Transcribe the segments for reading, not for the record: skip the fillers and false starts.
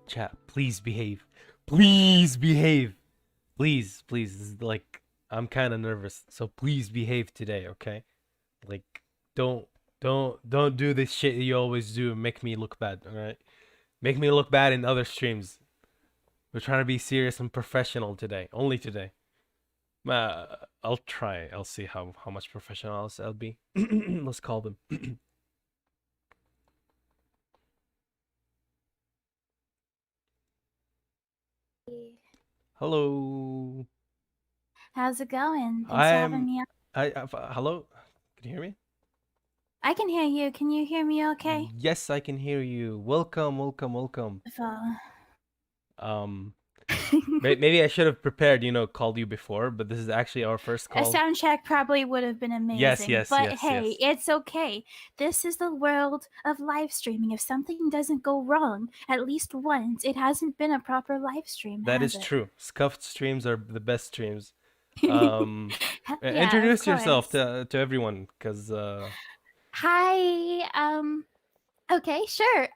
Chat, please behave. Please behave. Please, please. This is like, I'm kind of nervous, so please behave today, okay? Like, don't, don't do this shit you always do and make me look bad, all right? Make me look bad in other streams. We're trying to be serious and professional today, only today. I'll try. I'll see how much professional I'll be. Let's call them. Hello. How's it going? Thanks for having me on. Hello. Can you hear me? I can hear you. Can you hear me okay? Yes, I can hear you. Welcome, welcome, welcome. Maybe I should have prepared, called you before, but this is actually our first call. A sound check probably would have been amazing. Yes, but yes, hey, yes. it's okay. This is the world of live streaming. If something doesn't go wrong at least once, it hasn't been a proper live stream. That is has it? true. Scuffed streams are the best streams. Yeah, Introduce of yourself course. to everyone, because Hi. Okay, sure.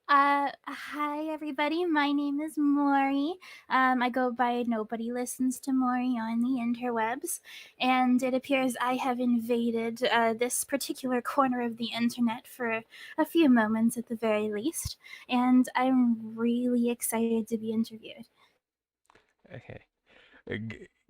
Hi everybody. My name is Mori. I go by Nobody Listens to Mori on the interwebs, and it appears I have invaded this particular corner of the internet for a few moments at the very least, and I'm really excited to be interviewed. Okay.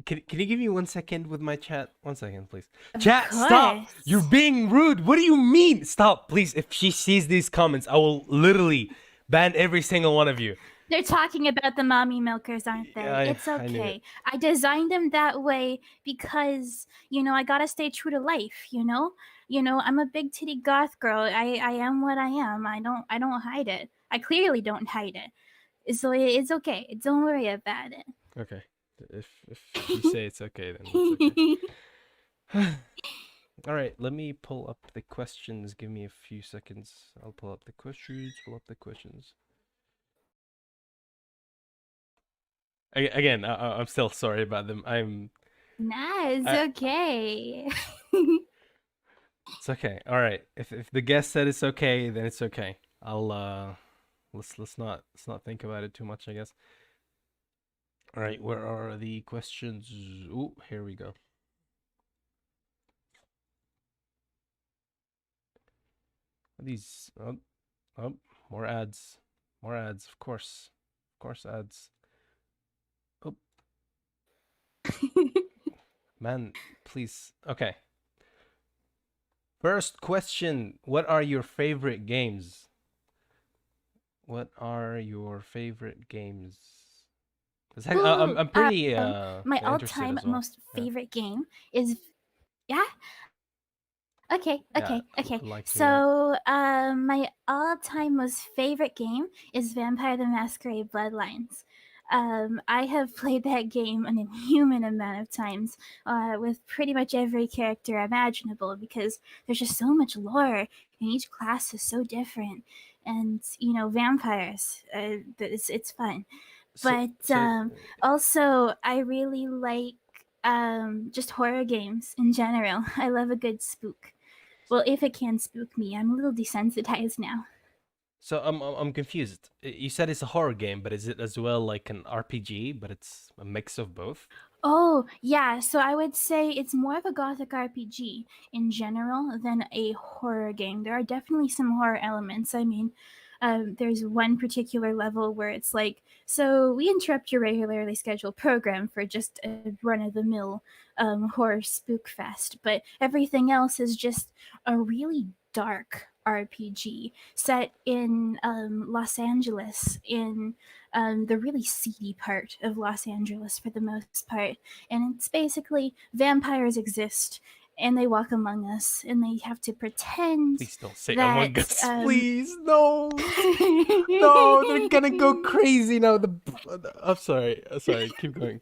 Can you give me 1 second with my chat? 1 second, please. Of Chat, course. stop! You're being rude. What do you mean? Stop, please. If she sees these comments, I will literally ban every single one of you. They're talking about the mommy milkers, aren't they? It's okay. I designed them that way because, I gotta stay true to life, I'm a big titty goth girl. I am what I am. I don't hide it. I clearly don't hide it. So it's okay. Don't worry about it. Okay. If you say it's okay, then it's okay. All right, let me pull up the questions. Give me a few seconds. I'll pull up the questions. Again, I'm still sorry about them. Nah, it's okay. It's okay. All right. If the guest said it's okay, then it's okay. I'll let's not think about it too much, I guess. All right, where are the questions? Ooh, here we go. These more ads. Of course. Ads. Oh. Man, please. Okay. First question, what are your favorite games? I'm pretty my all-time most favorite game is Okay. So, my all-time most favorite game is Vampire the Masquerade Bloodlines. I have played that game an inhuman amount of times with pretty much every character imaginable because there's just so much lore and each class is so different. And, vampires, it's fun. But also, I really like just horror games in general. I love a good spook. Well, if it can spook me, I'm a little desensitized now. So I'm confused. You said it's a horror game, but is it as well like an RPG, but it's a mix of both? Oh, yeah. So I would say it's more of a gothic RPG in general than a horror game. There are definitely some horror elements. I mean, there's one particular level where it's like, so we interrupt your regularly scheduled program for just a run-of-the-mill horror spook fest, but everything else is just a really dark RPG set in Los Angeles, in the really seedy part of Los Angeles for the most part. And it's basically vampires exist and they walk among us and they have to pretend. Please don't say that, Among Us. Please, no. No, they're gonna go crazy now. I'm sorry. Keep going.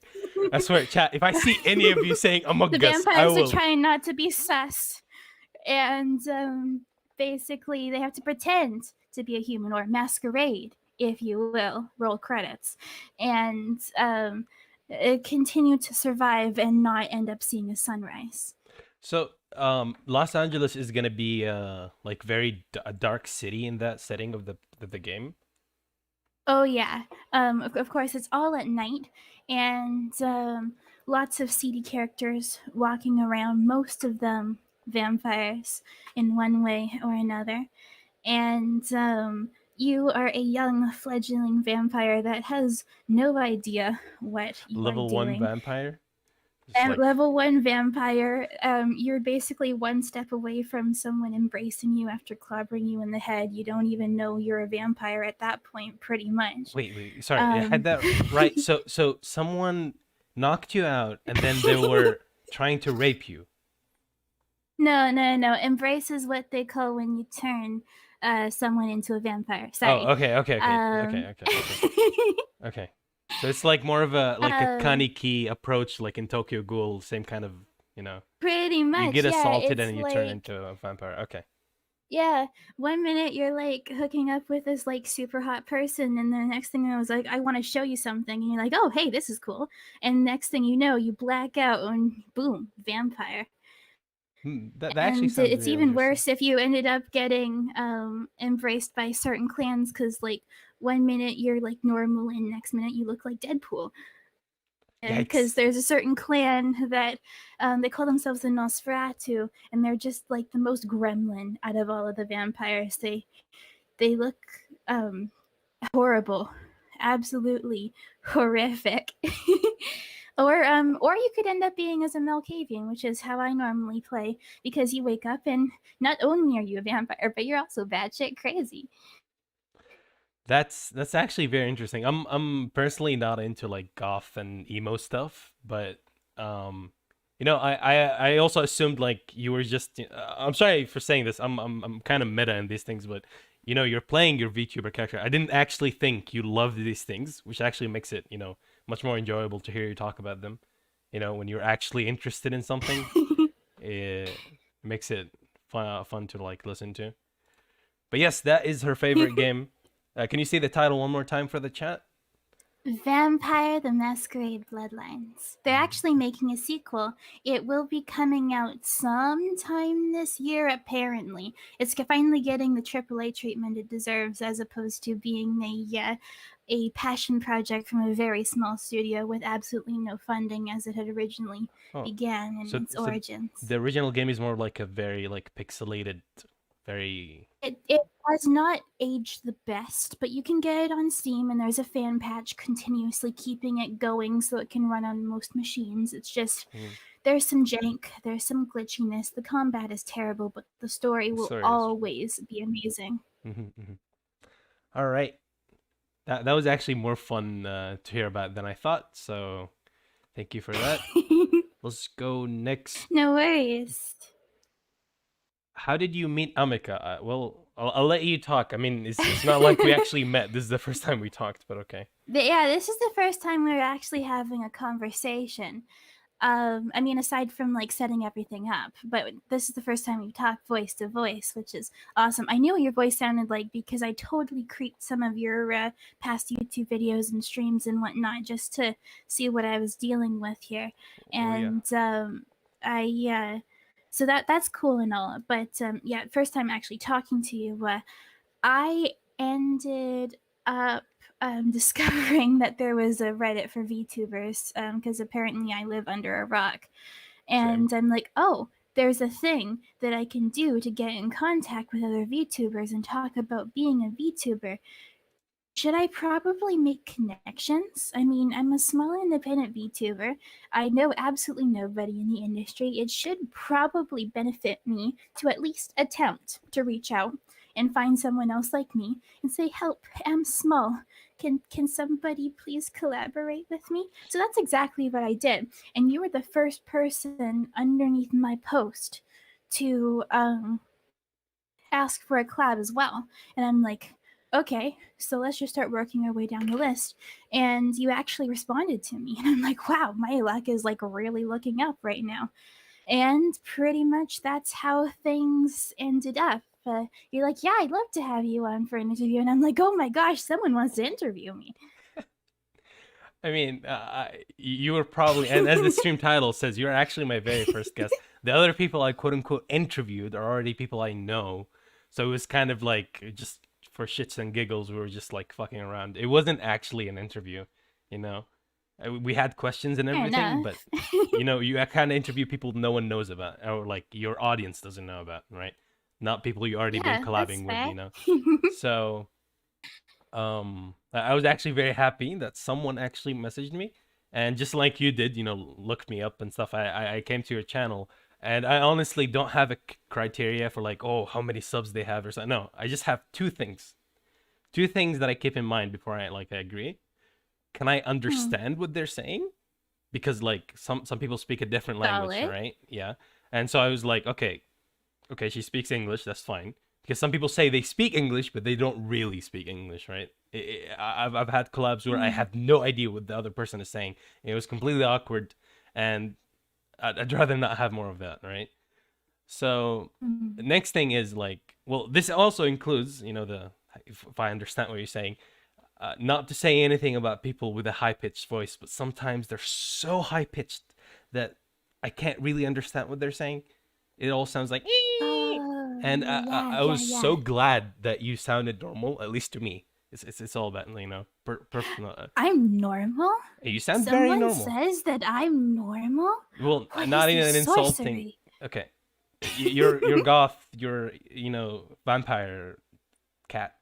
I swear, chat, if I see any of you saying Among Us, I will. The vampires are trying not to be sus. And basically they have to pretend to be a human or masquerade, if you will, roll credits, and continue to survive and not end up seeing a sunrise. So, Los Angeles is gonna be like very a dark city in that setting of the game. Oh yeah. Of course, it's all at night, and lots of seedy characters walking around. Most of them vampires in one way or another. And you are a young fledgling vampire that has no idea what you are Level one doing. vampire. Just At like level 1 vampire, you're basically one step away from someone embracing you after clobbering you in the head. You don't even know you're a vampire at that point, pretty much. wait, sorry, I had Um, that right. So someone knocked you out, and then they were trying to rape you. no. Embrace is what they call when you turn someone into a vampire. Sorry. Oh, Um, okay. So it's like more of a like a um, kaneki approach, like in Tokyo Ghoul, same kind of, you know, pretty you much, get yeah. assaulted It's and you turn like, into a vampire. Okay. yeah, one minute you're like hooking up with this like super hot person, and then the next thing I was like, I want to show you something, and you're like, oh hey, this is cool, and next thing you know, you black out and boom, vampire. That actually And sounds it's real even interesting. worse if you ended up getting embraced by certain clans, because like one minute you're like normal and next minute you look like Deadpool. And because Yikes. there's a certain clan that they call themselves the Nosferatu, and they're just like the most gremlin out of all of the vampires. They look um, horrible, absolutely horrific. Or you could end up being as a Melkavian, which is how I normally play, because you wake up and not only are you a vampire, but you're also batshit crazy. That's actually very interesting. I'm personally not into like goth and emo stuff, but um I also assumed like you were just I'm sorry for saying this. I'm kind of meta in these things, but you're playing your VTuber character. I didn't actually think you loved these things, which actually makes it, much more enjoyable to hear you talk about them. When you're actually interested in something, it makes it fun to like listen to. But yes, that is her favorite game. Can you say the title one more time for the chat? Vampire the Masquerade Bloodlines. They're actually making a sequel. It will be coming out sometime this year, apparently. It's finally getting the AAA treatment it deserves, as opposed to being a passion project from a very small studio with absolutely no funding, as it had originally Oh, began in so its so origins. the original game is more like a very like pixelated, very. It has not aged the best, but you can get it on Steam, and there's a fan patch continuously keeping it going so it can run on most machines. It's just Mm, there's some jank, there's some glitchiness. The combat is terrible, but the story the will story is. always be amazing. All right, that was actually more fun to hear about than I thought. So thank you for that. Let's go next. No worries. How did you meet Amika? Well, I'll let you talk. I mean, it's not like we actually met. This is the first time we talked, but okay. Yeah, this is the first time we're actually having a conversation. I mean, aside from like setting everything up, but this is the first time we've talked voice to voice, which is awesome. I knew what your voice sounded like because I totally creeped some of your past YouTube videos and streams and whatnot just to see what I was dealing with here. Oh yeah. And so that's cool and all, but yeah, first time actually talking to you, I ended up discovering that there was a Reddit for VTubers, because apparently I live under a rock. Same. And I'm like, oh, there's a thing that I can do to get in contact with other VTubers and talk about being a VTuber. Should I probably make connections? I mean, I'm a small independent VTuber. I know absolutely nobody in the industry. It should probably benefit me to at least attempt to reach out and find someone else like me and say, "Help, I'm small. Can somebody please collaborate with me?" So that's exactly what I did. And you were the first person underneath my post to ask for a collab as well. And I'm like, okay, so let's just start working our way down the list. And you actually responded to me. And I'm like, wow, my luck is like really looking up right now. And pretty much that's how things ended up. You're like, yeah, I'd love to have you on for an interview. And I'm like, oh my gosh, someone wants to interview me. I mean, you were probably, and as the stream title says, you're actually my very first guest. The other people I quote unquote interviewed are already people I know, so it was kind of like just for shits and giggles. We were just like fucking around. It wasn't actually an interview, you know. We had questions and Fair everything, enough. but you kind of interview people no one knows about, or like your audience doesn't know about, right? Not people you already been Yeah, that's collabing with, fair. So I was actually very happy that someone actually messaged me, and just like you did, looked me up and stuff. I came to your channel, and I honestly don't have a criteria for like, oh, how many subs they have or something. No, I just have two things that I keep in mind before I agree. Can I Hmm, understand what they're saying? Because like some people speak a different language, solid. right? Yeah. And so I was like, okay, she speaks English, that's fine. Because some people say they speak English, but they don't really speak English, right? I've had collabs where I Hmm. have no idea what the other person is saying. It was completely awkward, and I'd rather not have more of that, right? So the Hmm. next thing is like, well, this also includes, if I understand what you're saying, not to say anything about people with a high pitched voice, but sometimes they're so high pitched that I can't really understand what they're saying. It all sounds like, "Ee." Oh, And yeah, I yeah, was yeah. so glad that you sounded normal, at least to me. It's all about personal. I'm normal? You sound very Someone normal. says that I'm normal? Well, What is not even this an insulting. sorcery? Okay, you're goth. You're vampire cat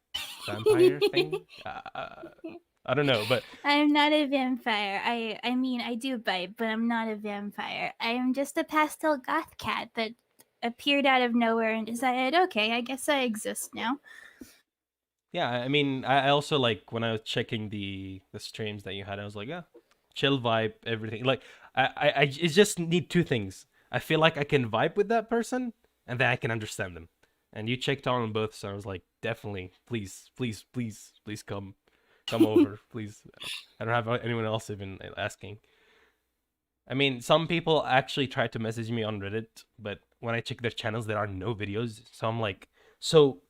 vampire thing. I don't know, but I'm not a vampire. I mean, I do bite, but I'm not a vampire. I am just a pastel goth cat that appeared out of nowhere and decided, okay, I guess I exist now. yeah, I mean, I also like when I was checking the streams that you had, I was like, yeah, chill vibe, everything. Like, I just need two things. I feel like I can vibe with that person, and then I can understand them. And you checked on both, so I was like, definitely, please, please, please, please come over, please. I don't have anyone else even asking. I mean, some people actually try to message me on Reddit, but when I check their channels, there are no videos. So I'm like, so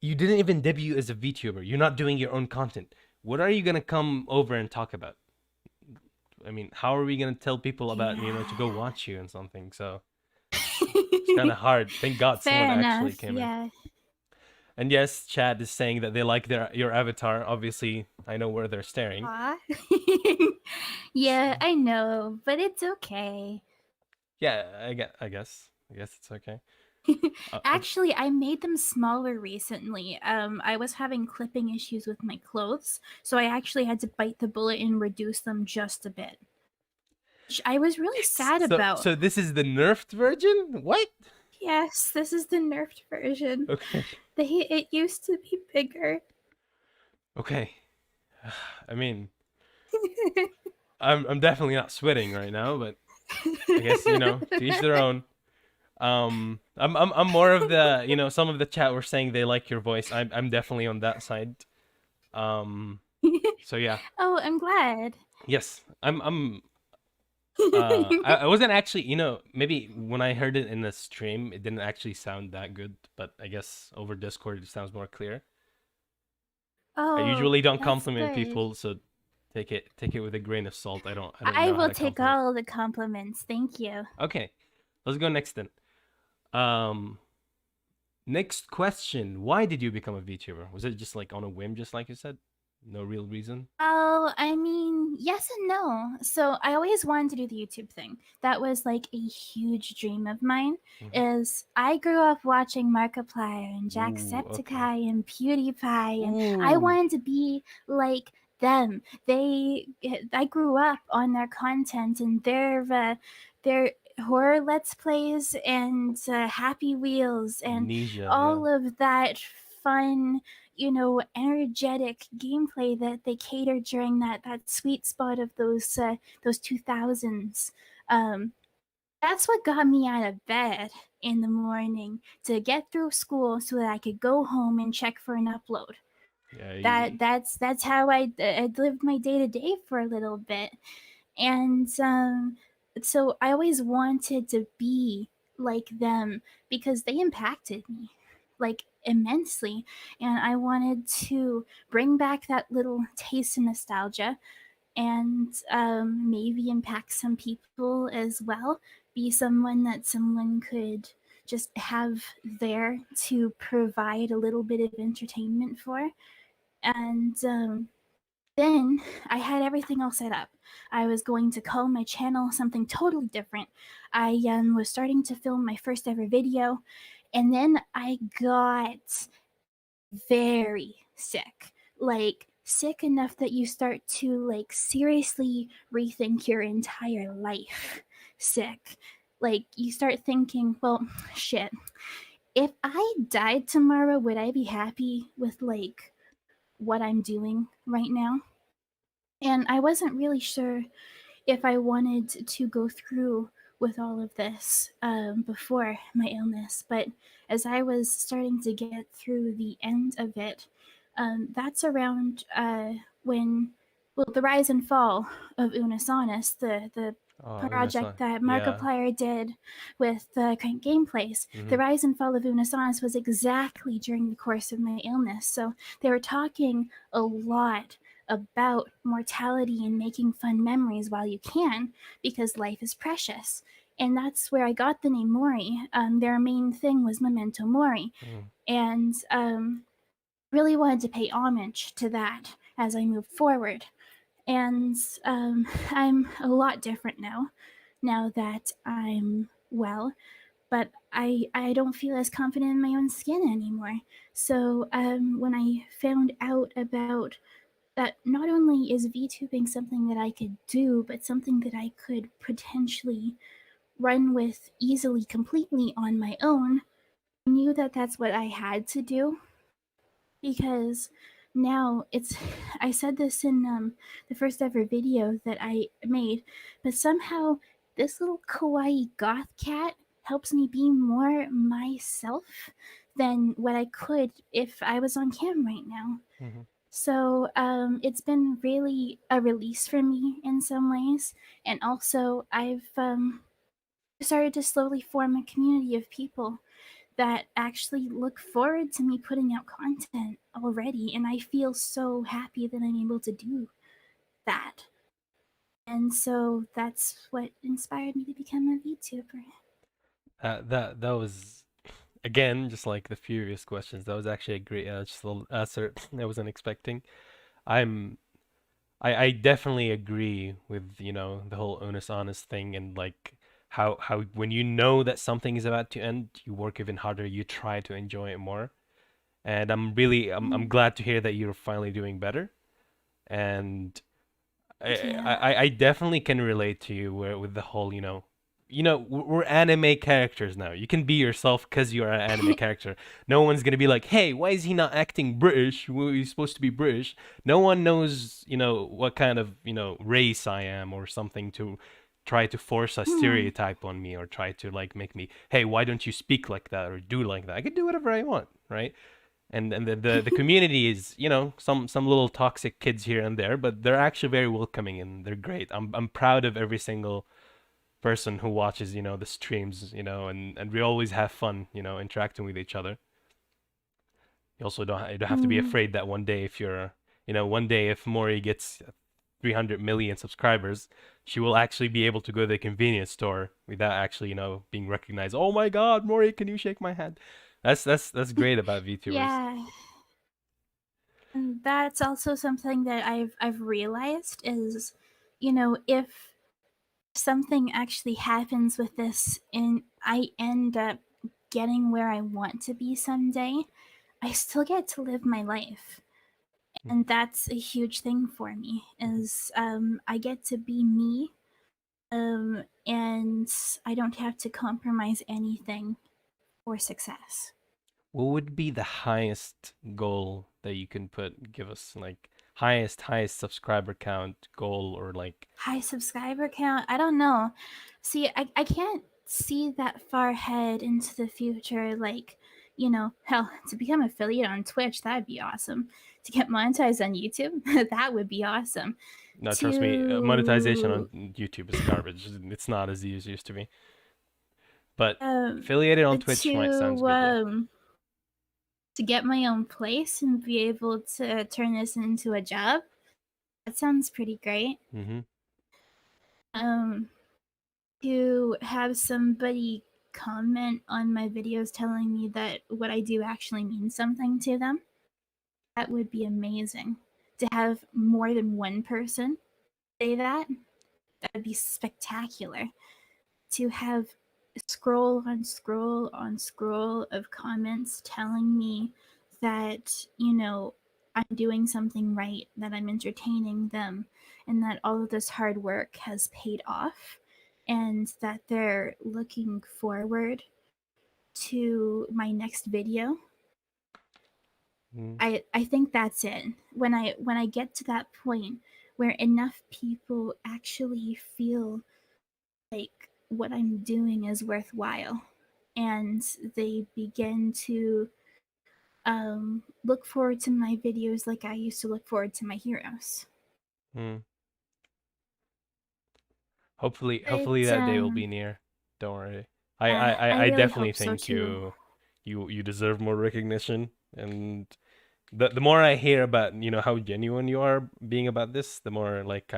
you didn't even debut as a VTuber. You're not doing your own content. What are you gonna come over and talk about? I mean, how are we gonna tell people about to go Yeah. watch you and something? So it's kind of hard. Thank God someone Fair actually enough. came in. Yeah. And yes, Chad is saying that they like your avatar. Obviously, I know where they're staring. Aw. Yeah, I know, but it's okay. Yeah, I guess it's okay. Uh, Actually, I made them smaller recently. I was having clipping issues with my clothes, so I actually had to bite the bullet and reduce them just a bit. Which I was really sad about. so this is the nerfed version. What? Yes, this is the nerfed version. Okay. It used to be bigger. Okay. I mean, I'm definitely not sweating right now, but I guess to each their own. I'm more of the some of the chat were saying they like your voice. I'm definitely on that side. Um, so yeah, Oh, I'm glad. yes, I'm. I wasn't actually maybe when I heard it in the stream it didn't actually sound that good, but I guess over Discord it sounds more clear. I Oh, usually don't that's compliment good. people, so take it with a grain of salt. I don't I know how will to take compliment. all the compliments. Thank you. Okay, let's go next then. Um, Next question. Why did you become a VTuber? Was it just like on a whim, just like you said? No real reason? Oh, I mean, yes and no. So I always wanted to do the YouTube thing. That was like a huge dream of mine. Mm-hmm. Is I grew up watching Markiplier and Ooh, okay. Jacksepticeye and PewDiePie, and I Ooh, wanted to be like them. I grew up on their content and their horror let's plays and Happy Wheels and amnesia, yeah. all of that fun, energetic gameplay that they catered during that sweet spot of those 2000s. Um, that's what got me out of bed in the morning to get through school so that I could go home and check for an upload. Yeah, That's how I lived my day to day for a little bit, and so I always wanted to be like them because they impacted me like immensely, and I wanted to bring back that little taste of nostalgia and maybe impact some people as well. Be someone that someone could just have there to provide a little bit of entertainment for. And then I had everything all set up. I was going to call my channel something totally different. I was starting to film my first ever video, and then I got very sick. Like, sick enough that you start to, like, seriously rethink your entire life. Sick. Like, you start thinking, well, shit. If I died tomorrow, would I be happy with, like, what I'm doing right now? And I wasn't really sure if I wanted to go through with all of this before my illness. But as I was starting to get through the end of it, that's around when, well, the rise and fall of Unisonus, the Oh, project Unisonic. that Yeah. Markiplier did with Crank Gameplays. The rise and fall of Unisonus was exactly during the course of my illness. So they were talking a lot about mortality and making fun memories while you can, because life is precious. And that's where I got the name Mori. Their main thing was Memento Mori. And really wanted to pay homage to that as I moved forward. And I'm a lot different now that I'm well, but I don't feel as confident in my own skin anymore. So when I found out about that, not only is VTubing something that I could do, but something that I could potentially run with easily, completely on my own, I knew that that's what I had to do, because now it's, I said this in the first ever video that I made, but somehow this little kawaii goth cat helps me be more myself than what I could if I was on cam right now. So it's been really a release for me in some ways. And also, I've started to slowly form a community of people that actually look forward to me putting out content already. And I feel so happy that I'm able to do that. And so that's what inspired me to become a VTuber. That was again just like the furious questions. That was actually a great just a little answer I wasn't expecting. I'm I definitely agree with, you know, the whole onus honest thing, and like how when you know that something is about to end, you work even harder, you try to enjoy it more. And I'm Mm, glad to hear that you're finally doing better. And yeah. I definitely can relate to you where with the whole, you know, we're anime characters now. You can be yourself because you're an anime character. No one's gonna be like, hey, why is he not acting British? Well, he's supposed to be British. No one knows, you know, what kind of, you know, race I am or something to try to force a Hmm. stereotype on me or try to like make me, hey, why don't you speak like that or do like that? I can do whatever I want, right? And the community is, you know, some little toxic kids here and there, but they're actually very welcoming and they're great. I'm proud of every single person who watches, you know, the streams, you know, and we always have fun, you know, interacting with each other. You also don't have to be Hmm. afraid that one day if you're, you know, one day if Mori gets 300 million subscribers, she will actually be able to go to the convenience store without actually, you know, being recognized. Oh my God, Mori, can you shake my hand? That's great about VTubers. Yeah. And that's also something that I've realized is, if something actually happens with this and I end up getting where I want to be someday, I still get to live my life. And that's a huge thing for me is I get to be me, and I don't have to compromise anything for success. What would be the highest goal that you can give us, like highest subscriber count goal, or like High subscriber count? I don't know. See, I can't see that far ahead into the future. Like, hell, to become affiliate on Twitch, that'd be awesome. To get monetized on YouTube, that would be awesome. no, trust me, monetization on To YouTube is garbage. It's not as easy as it used to be. But um affiliated on Twitch might sounds to good, yeah. to get my own place and be able to turn this into a job, That sounds pretty great. Mm-hmm. To have somebody comment on my videos telling me that what I do actually means something to them, that would be amazing. To have more than one person say that, that would be spectacular. To have scroll on scroll on scroll of comments telling me that, you know, I'm doing something right, that I'm entertaining them, and that all of this hard work has paid off, and that they're looking forward to my next video. I think that's it. When I get to that point where enough people actually feel like what I'm doing is worthwhile, and they begin to look forward to my videos like I used to look forward to my heroes. Mm. Hopefully But that day will be near. Don't worry. I I really definitely hope so think too. you deserve more recognition, and the more I hear about, you know, how genuine you are being about this, the more like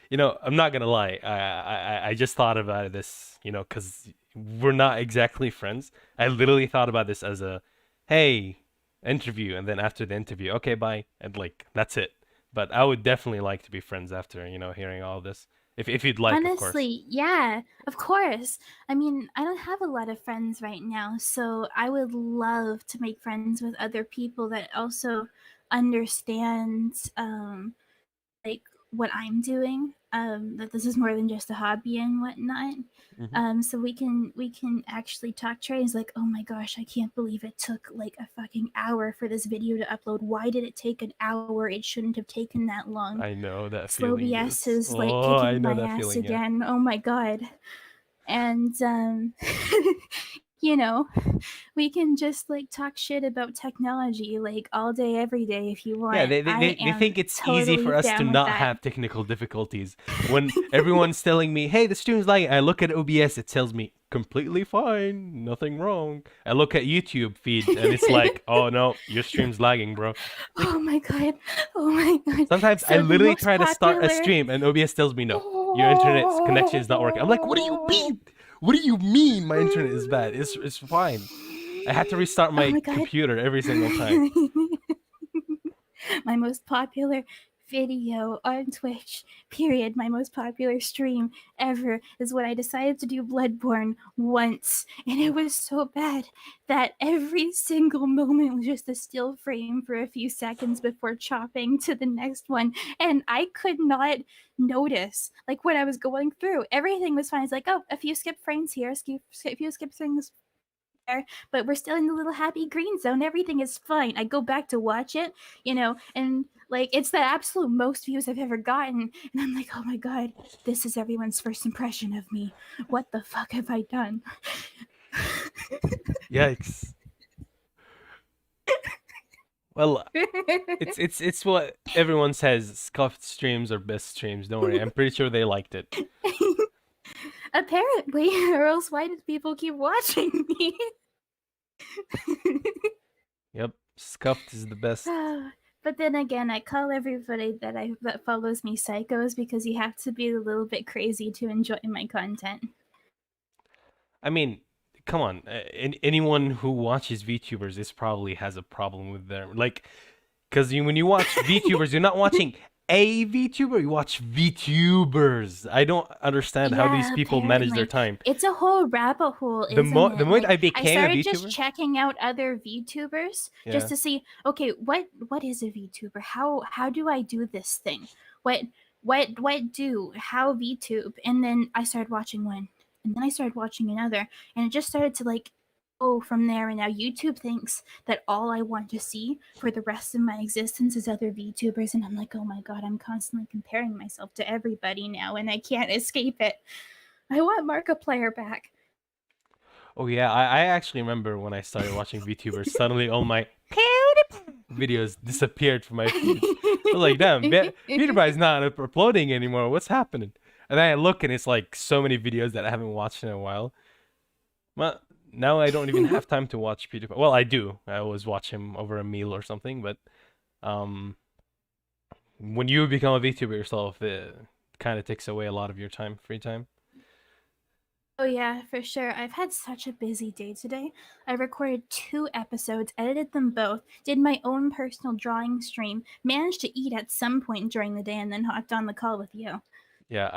you know, I'm not gonna lie, I just thought about this, you know, because we're not exactly friends. I literally thought about this as a, hey, interview, and then after the interview, okay, bye, and like that's it. But I would definitely like to be friends after, you know, hearing all this, if you'd like, of course. Honestly, yeah, of course. I mean, I don't have a lot of friends right now, so I would love to make friends with other people that also understand like what I'm doing. That this is more than just a hobby and whatnot. Hmm. So we can actually talk trades like, oh my gosh, I can't believe it took like a fucking hour for this video to upload. Why did it take an hour? It shouldn't have taken that long. I know that Slow feeling BS is. is like Oh, I kicking know my that ass feeling. Yeah. again. Oh my god. And you know, we can just like talk shit about technology like all day every day if you Yeah, want. I they am think it's easy totally for us to down with not that. have technical difficulties. When everyone's telling me, hey, the stream's lagging, I look at OBS, it tells me completely fine, nothing wrong. I look at YouTube feed and it's like, oh no, your stream's lagging, bro. Like Oh my god. Oh my god. sometimes I So the literally most try to start a popular stream and OBS tells me no, your internet connection is not working. I'm like, what do you mean? What do you mean my internet is bad? It's fine. I had to restart Oh my my god. computer every single time. My most popular video on Twitch, period. My most popular stream ever is when I decided to do Bloodborne once. And it was so bad that every single moment was just a still frame for a few seconds before chopping to the next one. And I could not notice like what I was going through. Everything was fine. It's like, oh, a few skip frames here, a few skip frames there, but we're still in the little happy green zone. Everything is fine. I go back to watch it, you know, and like it's the absolute most views I've ever gotten. And I'm like, oh my god, this is everyone's first impression of me. What the fuck have I done? Yikes. Well, it's what everyone says. Scuffed streams are best streams. Don't worry, I'm pretty sure they liked it. Apparently, or else why did people keep watching me? Yep, scuffed is the best. But then again, I call everybody that follows me psychos because you have to be a little bit crazy to enjoy my content. I mean, come on, anyone who watches VTubers, this probably has a problem with their like, because when you watch VTubers, you're not watching a VTuber, you watch VTubers. I don't understand how these Yeah, people manage their apparently. time. It's a whole rabbit hole, The isn't the it? moment Like I I became a started just VTuber, checking out other VTubers just yeah. to see, okay, what is a VTuber? How do I do this thing? What do? How VTube? And then I started watching one. And then I started watching another. And it just started to like go from there. And now YouTube thinks that all I want to see for the rest of my existence is other VTubers. And I'm like, oh my god, I'm constantly comparing myself to everybody now and I can't escape it. I want Markiplier back. Oh yeah, I actually remember when I started watching VTubers, suddenly all my videos disappeared from my feed. I was like, damn, PewDiePie is not uploading anymore. What's happening? And then I look and it's like so many videos that I haven't watched in a while. Well, now I don't even have time to watch PewDiePie. Well, I do. I always watch him over a meal or something, but um, when you become a VTuber yourself, it kind of takes away a lot of your time, free time. Oh yeah, for sure. I've had such a busy day today. I recorded 2 episodes, edited them both, did my own personal drawing stream, managed to eat at some point during the day, and then hopped on the call with you. Yeah,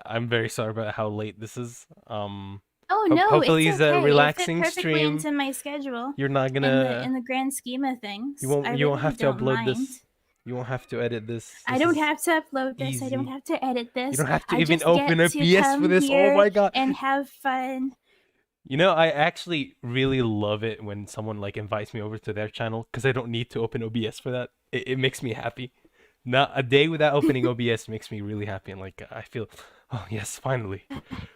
I'm very sorry about how late this is. Oh no, Hopefully it's it's a okay. It fit relaxing perfectly stream. into my schedule You're not in the gonna grand scheme of things. I you won't really have to don't upload mind. this. You won't have to edit this. I This don't is have to upload this. I don't easy. have to edit You this. don't have to I even just open get a to PS for come this. Oh here my god. and have fun. You know, I actually really love it when someone like invites me over to their channel because I don't need to open OBS for that. It makes me happy. Not a day without opening OBS makes me really happy and like I feel, oh yes, finally.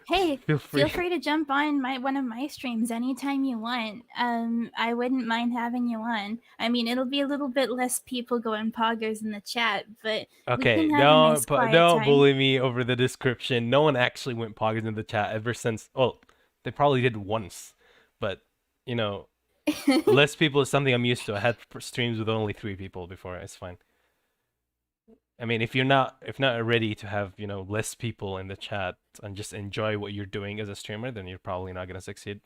Hey, Feel feel free. free to jump on one of my streams anytime you want. I wouldn't mind having you on. I mean, it'll be a little bit less people going poggers in the chat, but we Okay, can have a nice quiet don't time. bully me over the description. No one actually went poggers in the chat ever since. Well, they probably did once, but you know, less people is something I'm used to. I had streams with only 3 people before. It's fine. I mean, if not ready to have less people in the chat and just enjoy what you're doing as a streamer, then you're probably not gonna succeed.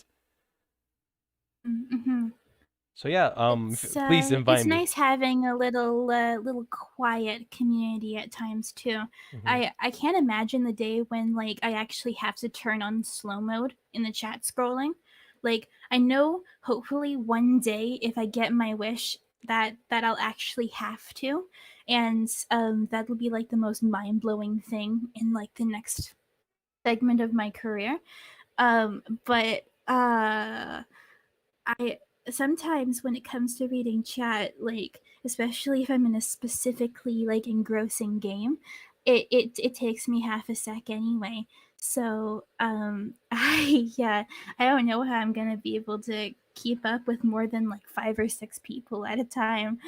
Mm-hmm. So yeah, please It's invite me. nice having a little quiet community at times too. Hmm. I can't imagine the day when like I actually have to turn on slow mode in the chat scrolling. Like I know hopefully one day if I get my wish that I'll actually have to, and that'll be like the most mind blowing thing in like the next segment of my career. But I sometimes when it comes to reading chat, like especially if I'm in a specifically like engrossing game, it takes me half a sec anyway. So I don't know how I'm gonna be able to keep up with more than like 5 or 6 people at a time.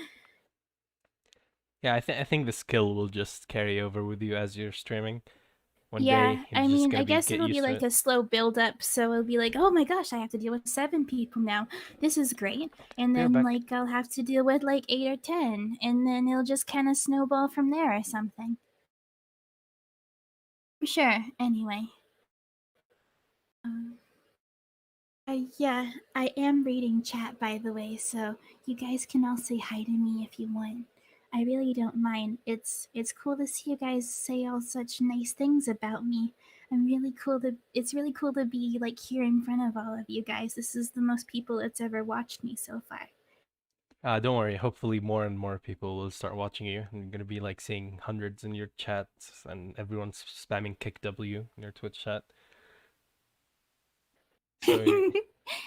Yeah, I think the skill will just carry over with you as you're streaming. One Yeah, day you're I just mean, gonna I be guess get it'll be used to like it. a slow build up. So it'll be like, oh my gosh, I have to deal with 7 people now. This is great. And Be right then back. like I'll have to deal with like 8 or 10, and then it'll just kind of snowball from there or something. Sure. Anyway, um, yeah, I am reading chat by the way, so you guys can all say hi to me if you want. I really don't mind. It's cool to see you guys say all such nice things about me. It's really cool to be like here in front of all of you guys. This is the most people that's ever watched me so far. Don't worry. Hopefully, more and more people will start watching you. And you're gonna be like seeing hundreds in your chats, and everyone's spamming kick W in your Twitch chat. So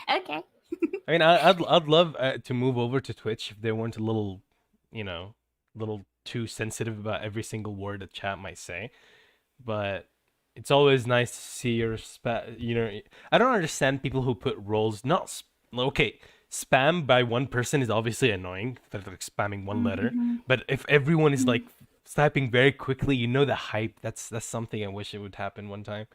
Okay. I mean, I'd love to move over to Twitch if they weren't a little, you know, little too sensitive about every single word a chat might say. But it's always nice to see your I don't understand people who put roles not okay. Spam by one person is obviously annoying. They're like spamming one letter. Mm-hmm. But if everyone is Mm-hmm. like typing very quickly, you know the hype. That's something I wish it would happen one time.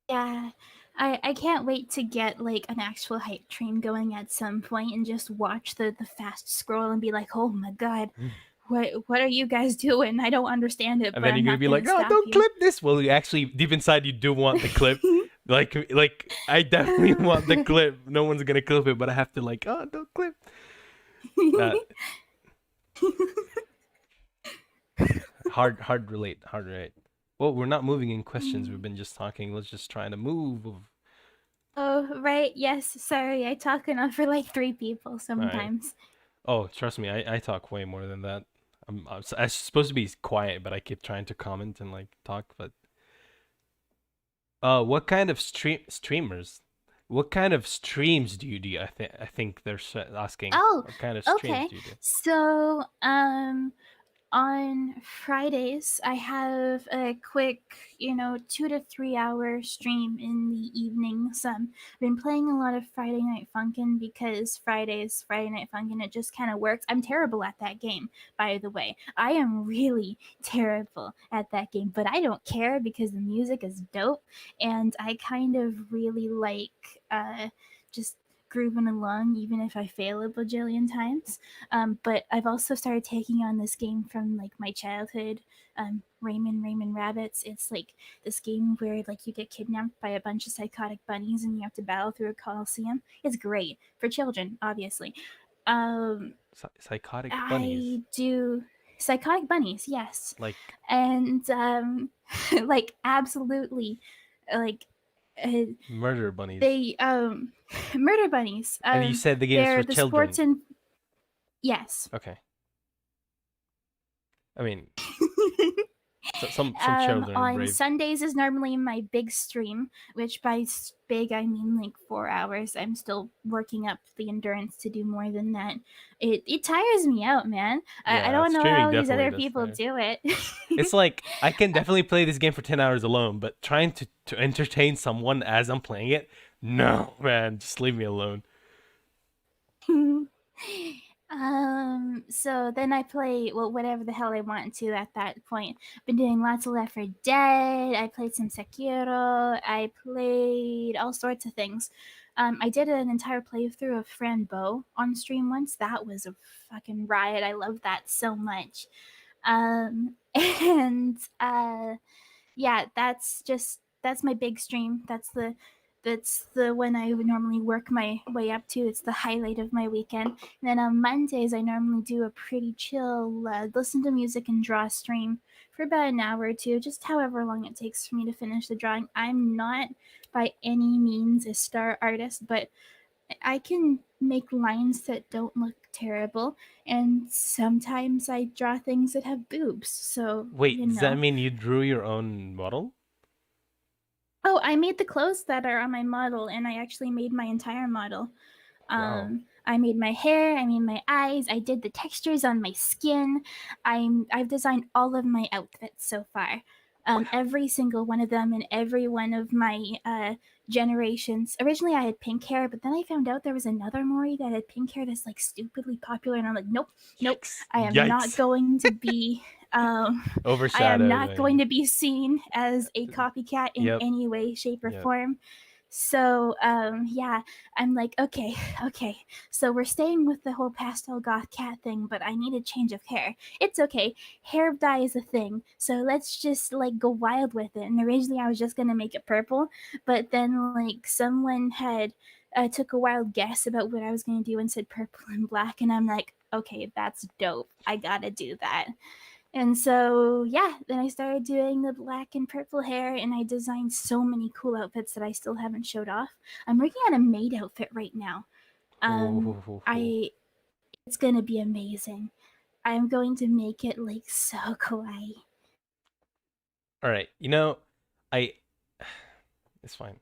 Yeah. I can't wait to get like an actual hype train going at some point and just watch the fast scroll and be like, oh my god, what are you guys doing? I don't understand it, And but then I'm you're gonna not be like, gonna "Oh, stop don't you. clip this." Well, you actually deep inside you do want the clip. Like I definitely want the clip. No one's gonna clip it, but I have to like, "Oh, don't clip." That hard relate, hard relate. Well, we're not moving in questions. We've been just talking. Let's just try to move. All Oh, right. Yes. Sorry. I talk enough for like 3 people right. sometimes. Oh, trust me, I talk way more than that. I'm supposed to be quiet, but I keep trying to comment and like talk. But what kind of streamers? What kind of streams do you do? I think they're asking. Oh, What kind of streams okay. do you do? So, on Fridays, I have a quick, 2 to 3 hour stream in the evenings. I've been playing a lot of Friday Night Funkin' because Friday Night Funkin', it just kind of works. I'm terrible at that game, by the way. I am really terrible at that game, but I don't care because the music is dope, and I kind of really like just grooving along, even if I fail a bajillion times. But I've also started taking on this game from like my childhood, Raymond Rabbits. It's like this game where like you get kidnapped by a bunch of psychotic bunnies and you have to battle through a coliseum. It's great for children, obviously. Psychotic bunnies. I do psychotic bunnies, yes, Like and like absolutely, like uh, murder bunnies. they murder bunnies. And you said the game's for They're the sports children. and yes. Okay. I mean, some children are On brave. Sundays is normally my big stream, which by big I mean like 4 hours. I'm still working up the endurance to do more than that. It tires me out, man. I Yeah, don't know streaming how these definitely other does people tire. do it. It's like I can definitely play this game for 10 hours alone, but trying to entertain someone as I'm playing it, no, man, just leave me alone. So then I play, well, whatever the hell I want to at that point. Been doing lots of Left 4 Dead. I played some Sekiro. I played all sorts of things. I did an entire playthrough of Fran Bow on stream once. That was a fucking riot. I love that so much. And yeah, that's my big stream. That's the one I would normally work my way up to. It's the highlight of my weekend. And then on Mondays, I normally do a pretty chill, listen to music and draw stream for about an hour or two, just however long it takes for me to finish the drawing. I'm not by any means a star artist, but I can make lines that don't look terrible, and sometimes I draw things that have boobs. So, Wait, does that mean you drew your own model? Oh, I made the clothes that are on my model, and I actually made my entire model. Wow. I made my hair, I made my eyes, I did the textures on my skin. I've designed all of my outfits so far. Every single one of them in every one of my generations. Originally, I had pink hair, but then I found out there was another Mori that had pink hair that's like stupidly popular, and I'm like, nope, nope. I am not going to be. I am not going to be seen as a copycat in any way, shape, or form. So yeah, I'm like, okay. So we're staying with the whole pastel goth cat thing, but I need a change of hair. It's okay. Hair dye is a thing, so let's just like go wild with it. And originally I was just gonna make it purple, but then like someone had took a wild guess about what I was gonna do and said purple and black, and I'm like, okay, that's dope. I gotta do that. And so, yeah, then I started doing the black and purple hair, and I designed so many cool outfits that I still haven't showed off. I'm working on a maid outfit right now. It's gonna be amazing. I'm going to make it like so kawaii. All right, it's fine.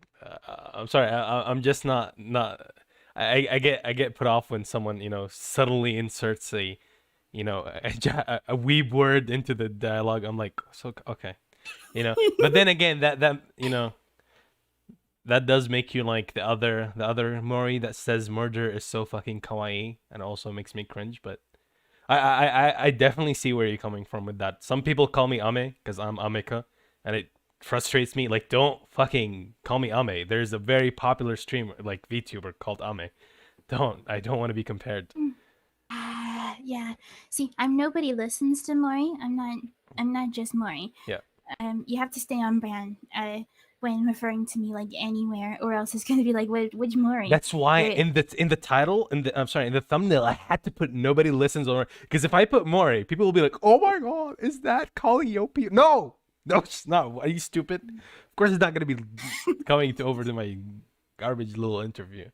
I'm sorry. I'm just not. I get put off when someone subtly inserts a weeb word into the dialogue. I'm like, so okay, But then again, that does make you like the other Mori that says murder is so fucking kawaii, and also makes me cringe. But I definitely see where you're coming from with that. Some people call me Ame because I'm Ameka, and it frustrates me. Like, don't fucking call me Ame. There's a very popular streamer, like VTuber, called Ame. I don't want to be compared. Yeah. See, I'm nobody listens to Mori. I'm not just Mori. Yeah. You have to stay on brand when referring to me like anywhere, or else it's gonna be like which Mori. That's why in the title, in the thumbnail, I had to put nobody listens on, because if I put Mori, people will be like, oh my god, is that Calliope? No, it's not. Are you stupid? Of course, it's not gonna be coming over to my garbage little interview.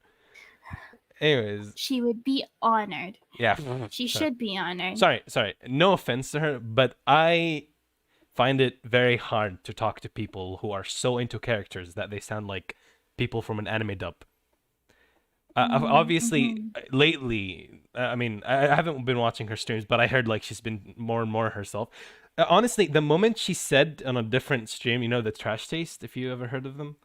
Anyways, she would be honored. Yeah, she should be honored. Sorry. No offense to her, but I find it very hard to talk to people who are so into characters that they sound like people from an anime dub. Obviously, lately, I mean, I haven't been watching her streams, but I heard like she's been more and more herself. Honestly, the moment she said on a different stream, the Trash Taste, if you ever heard of them,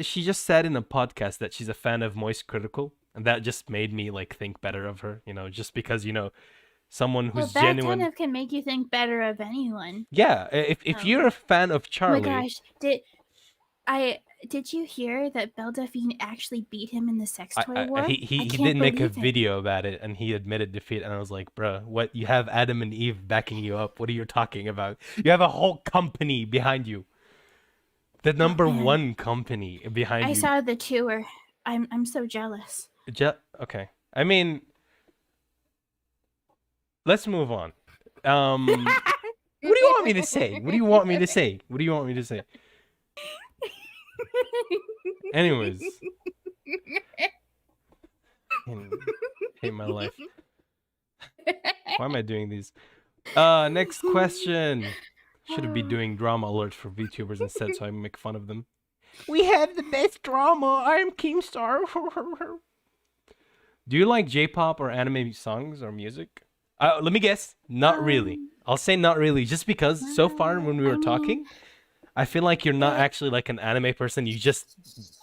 she just said in a podcast that she's a fan of Moist Critical, and that just made me like think better of her. Just because someone who's that genuine kind of can make you think better of anyone. Yeah, if you're a fan of Charlie. Oh my gosh, Did you hear that Belle Delphine actually beat him in the sex toy I war? he can't did make a believe it. video about it, and he admitted defeat, and I was like, bruh, what? You have Adam and Eve backing you up. What are you talking about? You have a whole company behind you. The Oh number man, one company behind I you. saw the tour. I'm so jealous. Okay. I mean, let's move on. What do you want me to say? What do you want me to say? What do you want me to say? Anyways, I hate my life. Why am I doing these? Next question. Should be doing drama alerts for VTubers instead, so I make fun of them. We have the best drama. I'm Keemstar. Do you like J-pop or anime songs or music? Let me guess. Not really. I'll say not really, just because so far when we were talking, I feel like you're not actually like an anime person. You just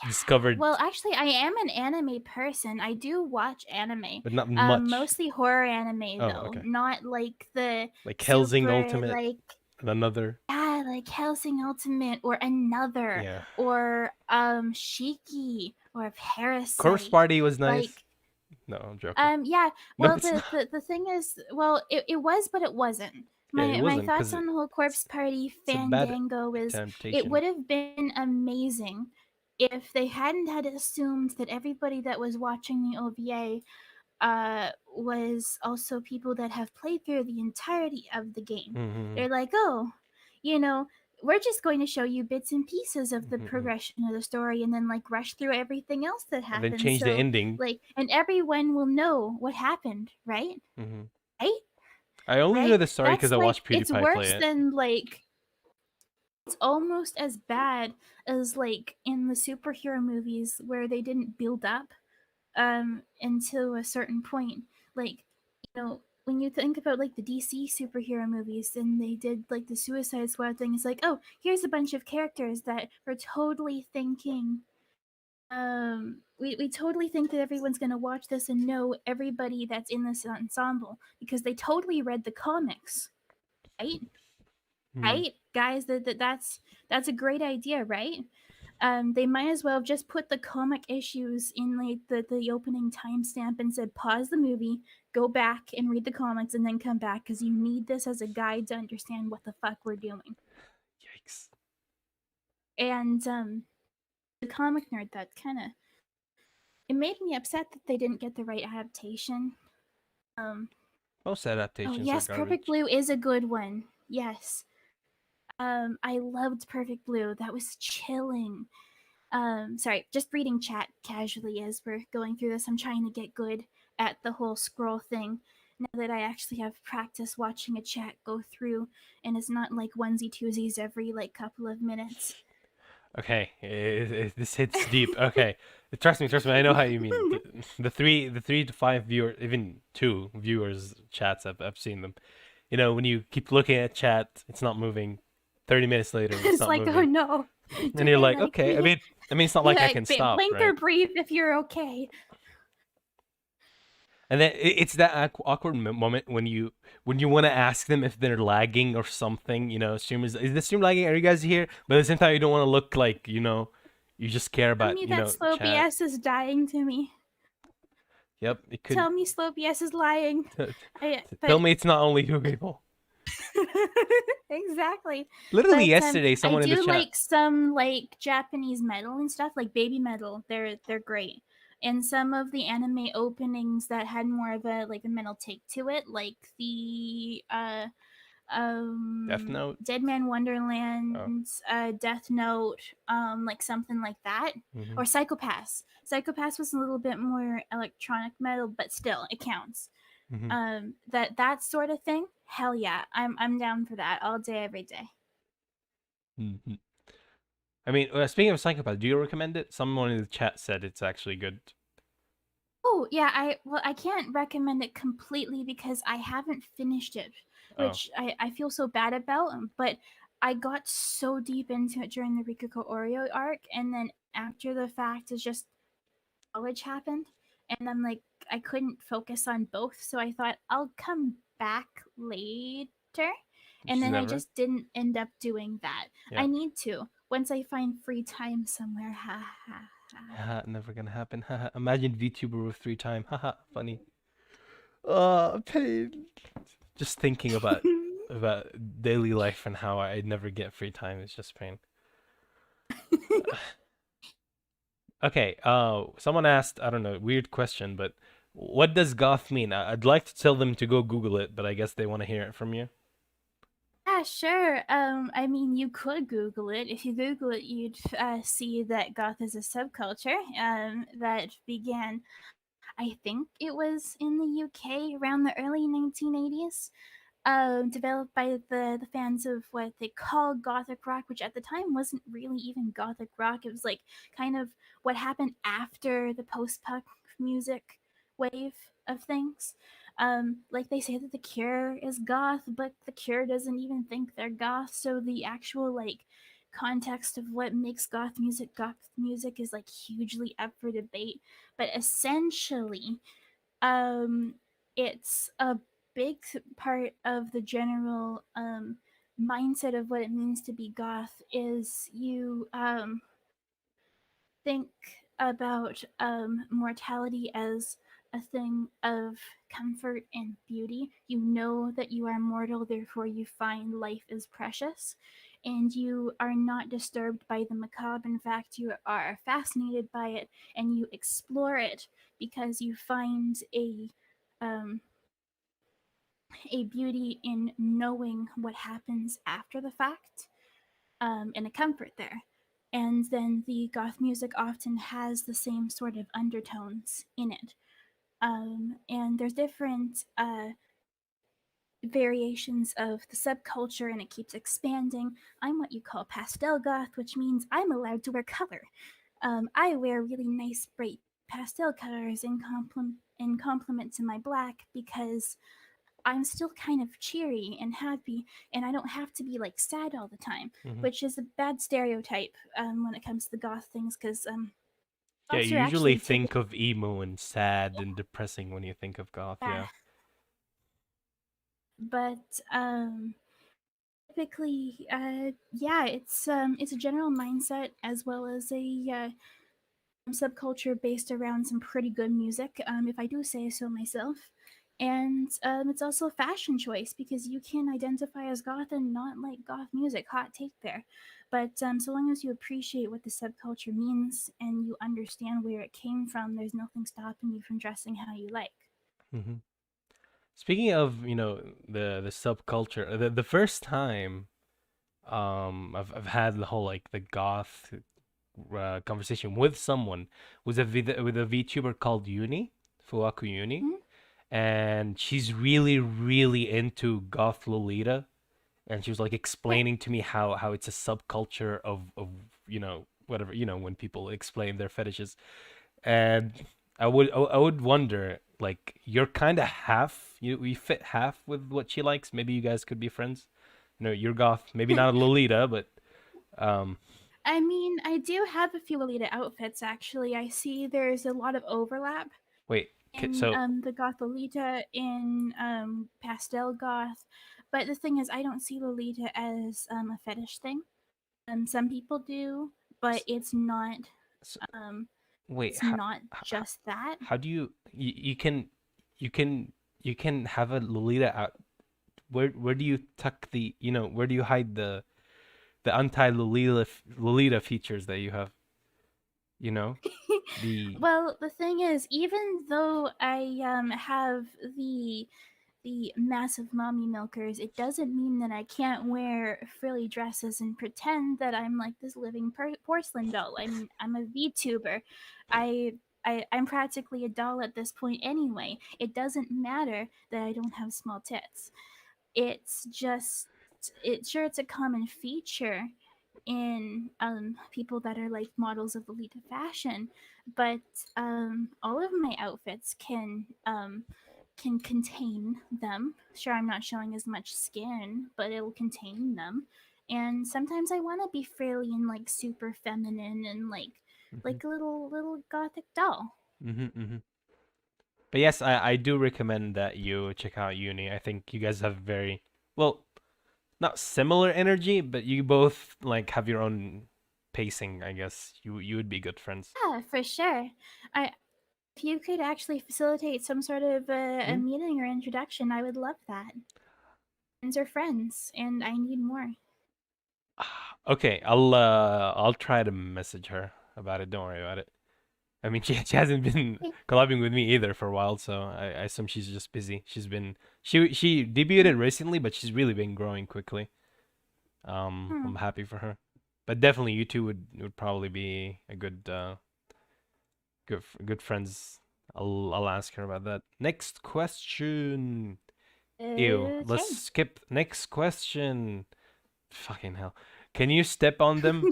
discovered. Well, actually, I am an anime person. I do watch anime, But not much. mostly horror anime though, okay. Not like the like Hellsing super, Ultimate, like and another. Yeah, like Hellsing Ultimate or Another, Yeah. or Shiki or Parasite. Corpse Party was nice. Like, no, I'm joking. Yeah. No, Well, it's not. the thing is, well, it was, but it wasn't. Yeah, it My wasn't, thoughts 'cause on the whole Corpse Party it's a bad fandango is it temptation. would have been amazing if they hadn't had assumed that everybody that was watching the OVA was also people that have played through the entirety of the game. Mhm. They're like, oh, you know, we're just going to show you bits and pieces of the Mhm. progression of the story and then like rush through everything else that And happens. then change the ending. Like, and everyone will know what happened, right? Mhm. Right? I only know the story That's because I like, watched it's PewDiePie worse play it. than like, it's almost as bad as like in the superhero movies where they didn't build up until a certain point. Like, when you think about like the DC superhero movies and they did like the Suicide Squad thing, it's like, oh, here's a bunch of characters that we're totally thinking we totally think that everyone's going to watch this and know everybody that's in this ensemble because they totally read the comics, right? Right, guys, that's a great idea, right? They might as well have just put the comic issues in like the opening timestamp and said pause the movie, go back and read the comics, and then come back because you need this as a guide to understand what the fuck we're doing. Yikes. And the comic nerd, that kind of, it made me upset that they didn't get the right adaptation. Most adaptations yes, are garbage. Perfect Blue is a good one. Yes. I loved Perfect Blue. That was chilling. Sorry, just reading chat casually as we're going through this. I'm trying to get good at the whole scroll thing now that I actually have practice watching a chat go through, and it's not like onesie twosies every like couple of minutes. Okay, this hits deep. Okay, trust me. I know how you mean. The 3 to 5 viewers, even 2 viewers chats. I've seen them. You know, when you keep looking at chat, it's not moving. 30 minutes later, it's not like, moving. oh no. And you're like, okay. I mean, it's not like I can stop, blink right? or breathe if you're okay. And then it's that awkward moment when you want to ask them if they're lagging or something. You know, streamers, is the stream lagging? Are you guys here? But at the same time, you don't want to look like you just care about that slow chat. BS is dying to me. Yep, it could. Tell me slow BS is lying. Tell me it's not only you people. Exactly. Literally yesterday, someone in the chat. I do like some like Japanese metal and stuff, like Baby Metal. They're great. And some of the anime openings that had more of a like a metal take to it, like the Death Note, Dead Man Wonderland, Death Note, like something like that, or Psychopass. Psychopass was a little bit more electronic metal, but still it counts. That sort of thing, hell yeah, I'm down for that all day every day. I mean, speaking of Psychopath, do you recommend it? Someone in the chat said it's actually good. Oh yeah, I can't recommend it completely because I haven't finished it, which I feel so bad about. But I got so deep into it during the Rikuko Oreo arc, and then after the fact, it's just college happened, and I'm like, I couldn't focus on both, so I thought I'll come back later, and then I just didn't end up doing that. Yeah. I need to. once I find free time somewhere. Ha ha ha. Haha, never gonna happen. Haha. Imagine VTuber with free time. Haha, funny. Pain. Just thinking about daily life and how I never get free time is just pain. Okay, someone asked, I don't know, weird question, but what does goth mean? I'd like to tell them to go Google it, but I guess they want to hear it from you. Yeah, sure. I mean, you could Google it. If you Google it, you'd see that goth is a subculture that began, I think it was in the UK around the early 1980s. Developed by the fans of what they call gothic rock, which at the time wasn't really even gothic rock. It was like kind of what happened after the post-punk music wave of things. Like they say that the Cure is goth, but the Cure doesn't even think they're goth. So the actual like context of what makes goth music is like hugely up for debate. But essentially, um, it's a big part of the general mindset of what it means to be goth is you think about mortality as a thing of comfort and beauty. You know that you are mortal, therefore you find life is precious, and you are not disturbed by the macabre. In fact, you are fascinated by it and you explore it because you find um, a beauty in knowing what happens after the fact, and a comfort there. And then the goth music often has the same sort of undertones in it. And there's different variations of the subculture, and it keeps expanding. I'm what you call pastel goth, which means I'm allowed to wear color. I wear really nice, bright pastel colors in complement to my black because I'm still kind of cheery and happy, and I don't have to be like sad all the time, Hmm. which is a bad stereotype when it comes to the goth things, because Yeah, goths you are usually actually typically, think of emo and sad and depressing when you think of goth, yeah, yeah. but typically, yeah, it's a general mindset as well as a subculture based around some pretty good music, if I do say so myself. And it's also a fashion choice because you can identify as goth and not like goth music. Hot take there. But so long as you appreciate what the subculture means and you understand where it came from, there's nothing stopping you from dressing how you like. Hmm. Speaking of, the subculture, the first time I've had the whole like the goth conversation with someone was with a VTuber called Fuaku Uni, Mhm. and she's really really into goth Lolita, and she was like Yeah. explaining to me how it's a subculture of whatever, when people explain their fetishes. And I would wonder, like, you're kind of half, you fit half with what she likes. Maybe you guys could be friends. You're goth, maybe not a Lolita, but um I mean, I do have a few Lolita outfits actually. I see there's a lot of overlap wait, in so the goth Lolita, in pastel goth, but the thing is, I don't see Lolita as a fetish thing. Some people do, but so um, wait, it's not just that. how do you can you can have a Lolita out. Where do you tuck the, where do you hide the anti Lolita features that you have, you know the Well, the thing is, even though I have the the massive mommy milkers, it doesn't mean that I can't wear frilly dresses and pretend that I'm like this living porcelain doll. I mean, I'm a VTuber. I, I'm practically a doll at this point anyway. It doesn't matter that I don't have small tits. It's just, it's a common feature in people that are like models of Lolita fashion, but all of my outfits can contain them. Sure, I'm not showing as much skin, but it'll contain them. And sometimes I want to be frilly and like super feminine and Mhm, like a little gothic doll. mhm, mhm. But yes, I do recommend that you check out Uni. I think you guys have very, well, not similar energy, but you both like have your own. pacing, I guess you would be good friends. Yeah, for sure. I If you could actually facilitate some sort of a Hmm? meeting or introduction, I would love that. Friends are friends, and I need more. Okay, I'll try to message her about it. Don't worry about it. I mean, she hasn't been Okay. collabing with me either for a while, so I assume she's just busy. She debuted recently, but she's really been growing quickly. Hmm. I'm happy for her, but definitely you two would probably be a good friends. I'll ask her about that. Next question. Ew. Let's Okay. skip next question. Fucking hell. Can you step on them?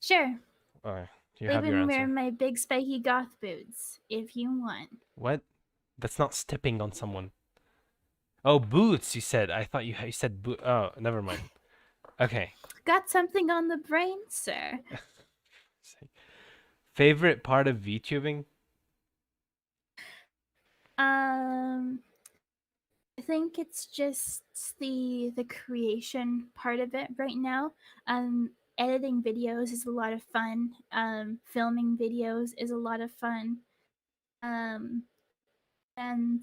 Sure. Alright, you have your Even wear answer. my big spiky goth boots if you want. What? That's not stepping on someone. Oh, boots, you said. I thought you said boot. Oh, never mind. Okay. Got something on the brain, sir? Favorite part of VTubing? Um, I think it's just the creation part of it right now. Editing videos is a lot of fun. Filming videos is a lot of fun. Um, and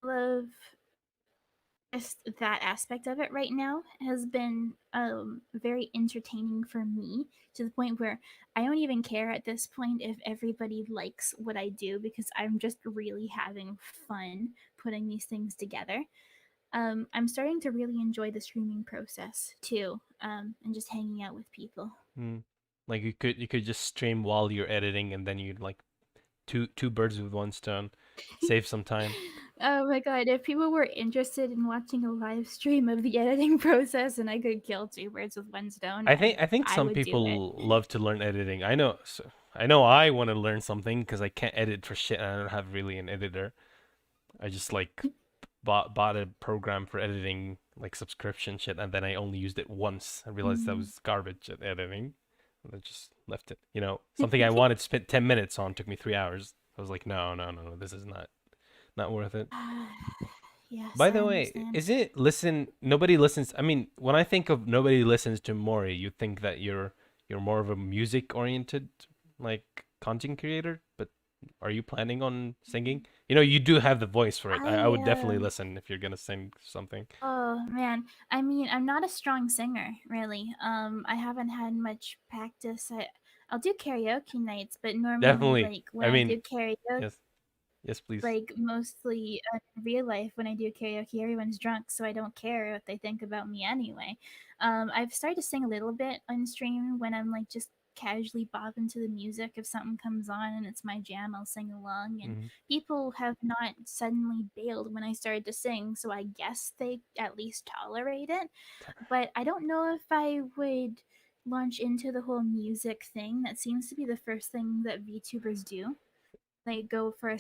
love just that aspect of it right now has been very entertaining for me, to the point where I don't even care at this point if everybody likes what I do, because I'm just really having fun putting these things together. I'm starting to really enjoy the streaming process too, and just hanging out with people. Hmm. Like you could just stream while you're editing, and then you'd like two birds with one stone, save some time. Oh my god, if people were interested in watching a live stream of the editing process and I could kill two birds with one stone, I think I some would do it. people love to learn editing. I know I want to learn something because I can't edit for shit and I don't have really an editor. I just like bought a program for editing, like subscription shit, and then I only used it once. I realized that Mm. was garbage at editing. And I just left it. Something I wanted to spend 10 minutes on took me 3 hours. I was like, no, no, no, no, this is not worth it. Yes, By I the way, understand. is it nobody listens? I mean, when I think of nobody listens to Mori, you think that you're more of a music oriented like content creator, but are you planning on singing? You do have the voice for it. I I would definitely listen if you're gonna sing something. Oh man, I mean, I'm not a strong singer, really. I haven't had much practice. I'll do karaoke nights, but normally, Definitely. like when I I mean, do karaoke, yes. Yes, please. like mostly in real life, when I do karaoke, everyone's drunk, so I don't care what they think about me anyway. I've started to sing a little bit on stream when I'm like just casually bopping to the music. If something comes on and it's my jam, I'll sing along. And Hmm. people have not suddenly bailed when I started to sing, so I guess they at least tolerate it. But I don't know if I would launch into the whole music thing. That seems to be the first thing that VTubers do. They go for a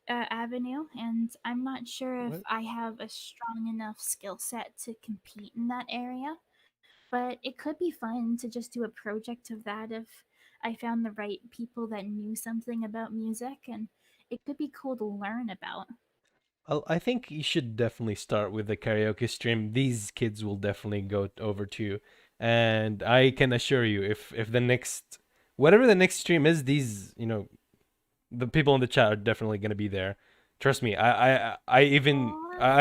avenue, and I'm not sure if What? I have a strong enough skill set to compete in that area. But it could be fun to just do a project of that if I found the right people that knew something about music, and it could be cool to learn about. Well, I think you should definitely start with the karaoke stream. These kids will definitely go over to you, and I can assure you, if the next whatever the next stream is, the people in the chat are definitely gonna be there. Trust me. I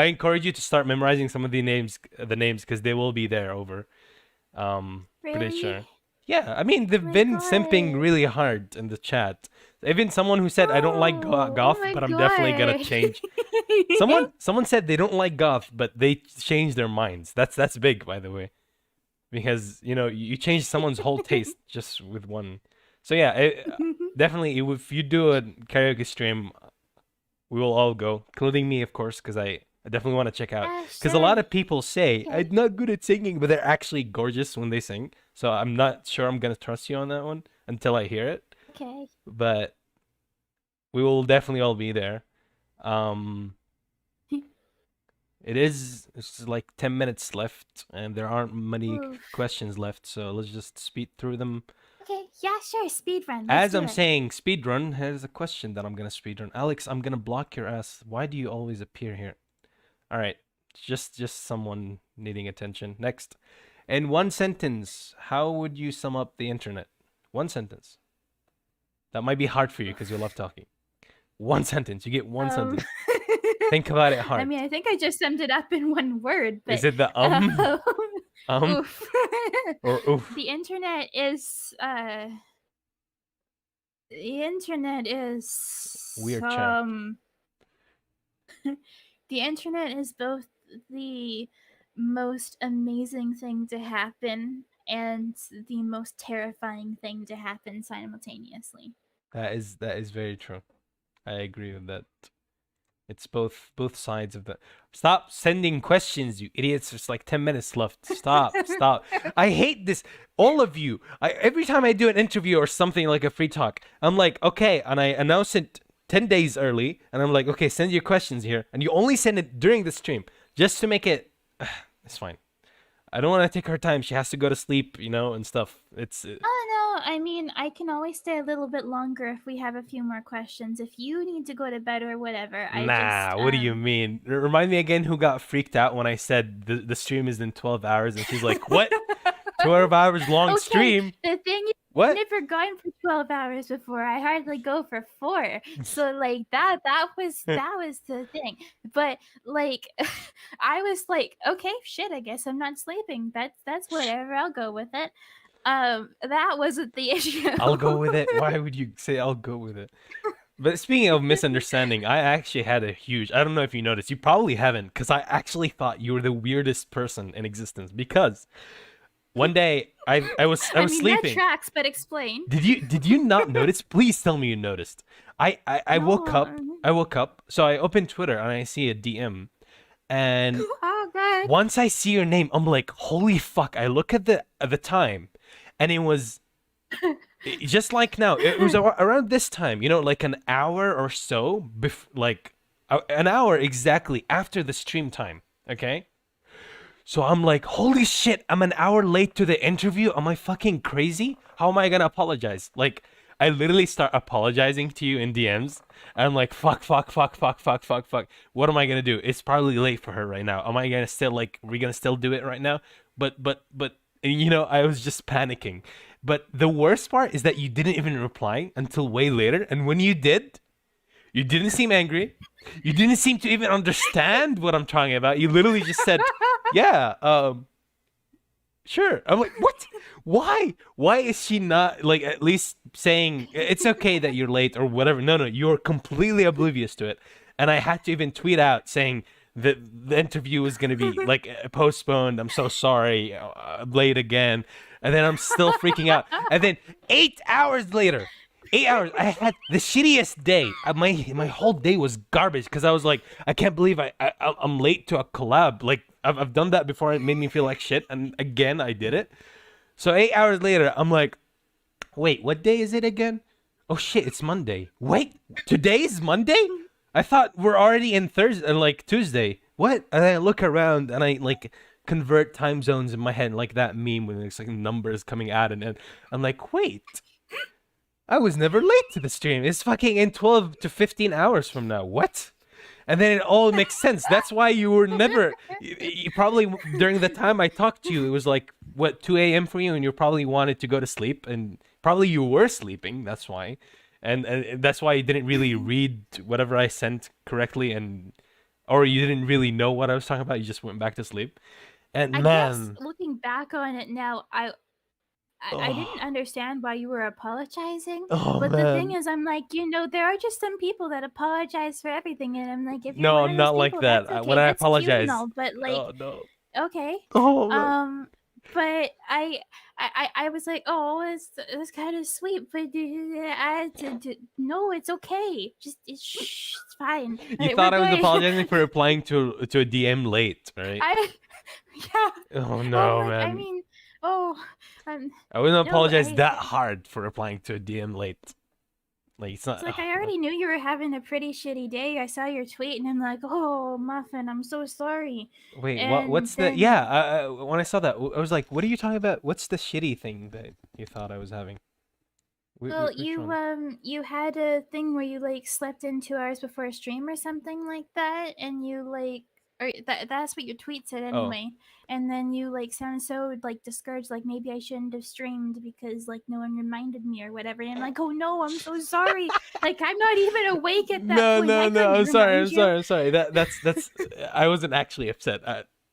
encourage you to start memorizing some of the names because they will be there over. Pretty Really? sure. Yeah, I mean Oh they've my been simping god. really hard in the chat. Even someone who said I don't like Oh goth, my but I'm definitely gonna god. change. Someone said they don't like goth, but they changed their minds. That's big, by the way, because you change someone's whole taste just with one. So yeah, definitely if you do a karaoke stream, we will all go, including me, of course, because I definitely want to check out. Yeah, Because a lot sure. of people say Okay. I'm not good at singing, but they're actually gorgeous when they sing. So I'm not sure I'm gonna trust you on that one until I hear it. Okay. But we will definitely all be there. Um, it's like 10 minutes left, and there aren't many Oof. questions left. So let's just speed through them. Okay, yeah, sure. Speed run. Let's As do I'm it. saying speedrun, here's a question that I'm gonna speedrun. Alex, I'm gonna block your ass. Why do you always appear here? All right, just someone needing attention. Next, In one sentence, how would you sum up the internet? One sentence. That might be hard for you because you love talking. One sentence. You get one sentence. Think about it hard. I mean, I think I just summed it up in one word. But, Is it the oof. or oof? The internet is Weird chat. The internet is both the most amazing thing to happen and the most terrifying thing to happen simultaneously. That is very true. I agree with that. It's both sides of the. Stop sending questions, you idiots. There's like 10 minutes left. Stop. I hate this. All of you. Every time I do an interview or something like a free talk, I'm like, okay, and I announce it 10 days early, and I'm like, okay, send your questions here, and you only send it during the stream just to make it. It's fine. I don't want to take her time. She has to go to sleep, and stuff. It's. Oh no, I mean, I can always stay a little bit longer if we have a few more questions. If you need to go to bed or whatever, What do you mean? Remind me again who got freaked out when I said the stream is in 12 hours, and she's like, "What? 12 hours long stream?" The thing is, What? I've never gone for 12 hours before. I hardly go for 4. So like that was the thing. But like I was like, okay, shit, I guess I'm not sleeping. That's whatever. I'll go with it. That wasn't the issue. I'll go with it. Why would you say I'll go with it? But speaking of misunderstanding, I actually had a huge. I don't know if you noticed. You probably haven't, because I actually thought you were the weirdest person in existence. Because one day I was sleeping. That tracks, but explain. Did you not notice? Please tell me you noticed. I woke up. So I opened Twitter and I see a DM, and Oh god. once I see your name, I'm like, holy fuck! I look at the time, and it was just like now. It was around this time, like an hour or so, like an hour exactly after the stream time. Okay. So I'm like, holy shit, I'm an hour late to the interview. Am I fucking crazy? How am I gonna apologize? Like, I literally start apologizing to you in DMs. And I'm like, fuck. What am I gonna do? It's probably late for her right now. Am I gonna still we gonna still do it right now? But I was just panicking. But the worst part is that you didn't even reply until way later. And when you did, you didn't seem angry. You didn't seem to even understand what I'm talking about. You literally just said, yeah, sure. I'm like, what? Why is she not, like, at least saying, it's okay that you're late or whatever? No, you're completely oblivious to it. And I had to even tweet out saying that the interview was going to be, like, postponed. I'm so sorry. Late again. And then I'm still freaking out. And then 8 hours later, 8 hours. I had the shittiest day. My whole day was garbage because I was like, I can't believe I'm late to a collab. Like, I've done that before. It made me feel like shit, and again I did it. So 8 hours later, I'm like, wait, what day is it again? Oh shit, it's Monday. Wait, today's Monday? I thought we're already in Thursday, like Tuesday. What? And I look around and I like convert time zones in my head, like that meme when there's like numbers coming out, and I'm like, wait. I was never late to the stream. It's fucking in 12 to 15 hours from now. What? And then it all makes sense. That's why you were never... You probably, during the time I talked to you, it was like, what, 2 a.m. for you? And you probably wanted to go to sleep. And probably you were sleeping. That's why. And that's why you didn't really read whatever I sent correctly. Or you didn't really know what I was talking about. You just went back to sleep. And I man... guess looking back on it now, I didn't understand why you were apologizing. But the thing is, I'm like, there are just some people that apologize for everything, and I'm like, if you're one of those not like people, that. that's okay. When I That's cute apologize, and all, but like, oh no. okay. Oh no. But I was like, oh, it's kind of sweet, but no, it's okay. Just it's fine. You thought I was apologizing for replying to a DM late, right? Yeah. Oh no, man. I mean, I wouldn't apologize that hard for replying to a DM late. Like, it's not. It's like, I already knew you were having a pretty shitty day. I saw your tweet, and I'm like, oh, Muffin, I'm so sorry. Wait, what's the? Yeah, when I saw that, I was like, what are you talking about? What's the shitty thing that you thought I was having? Well, you had a thing where you like slept in 2 hours before a stream or something like that, and you like or that's what your tweet said Oh. anyway. And then you like sound so like discouraged, like maybe I shouldn't have streamed because like no one reminded me or whatever. And I'm like, oh no, I'm so sorry. Like I'm not even awake at that No, point. no, I no. couldn't I'm sorry. remind I'm you. sorry. I'm sorry. That's. I wasn't actually upset.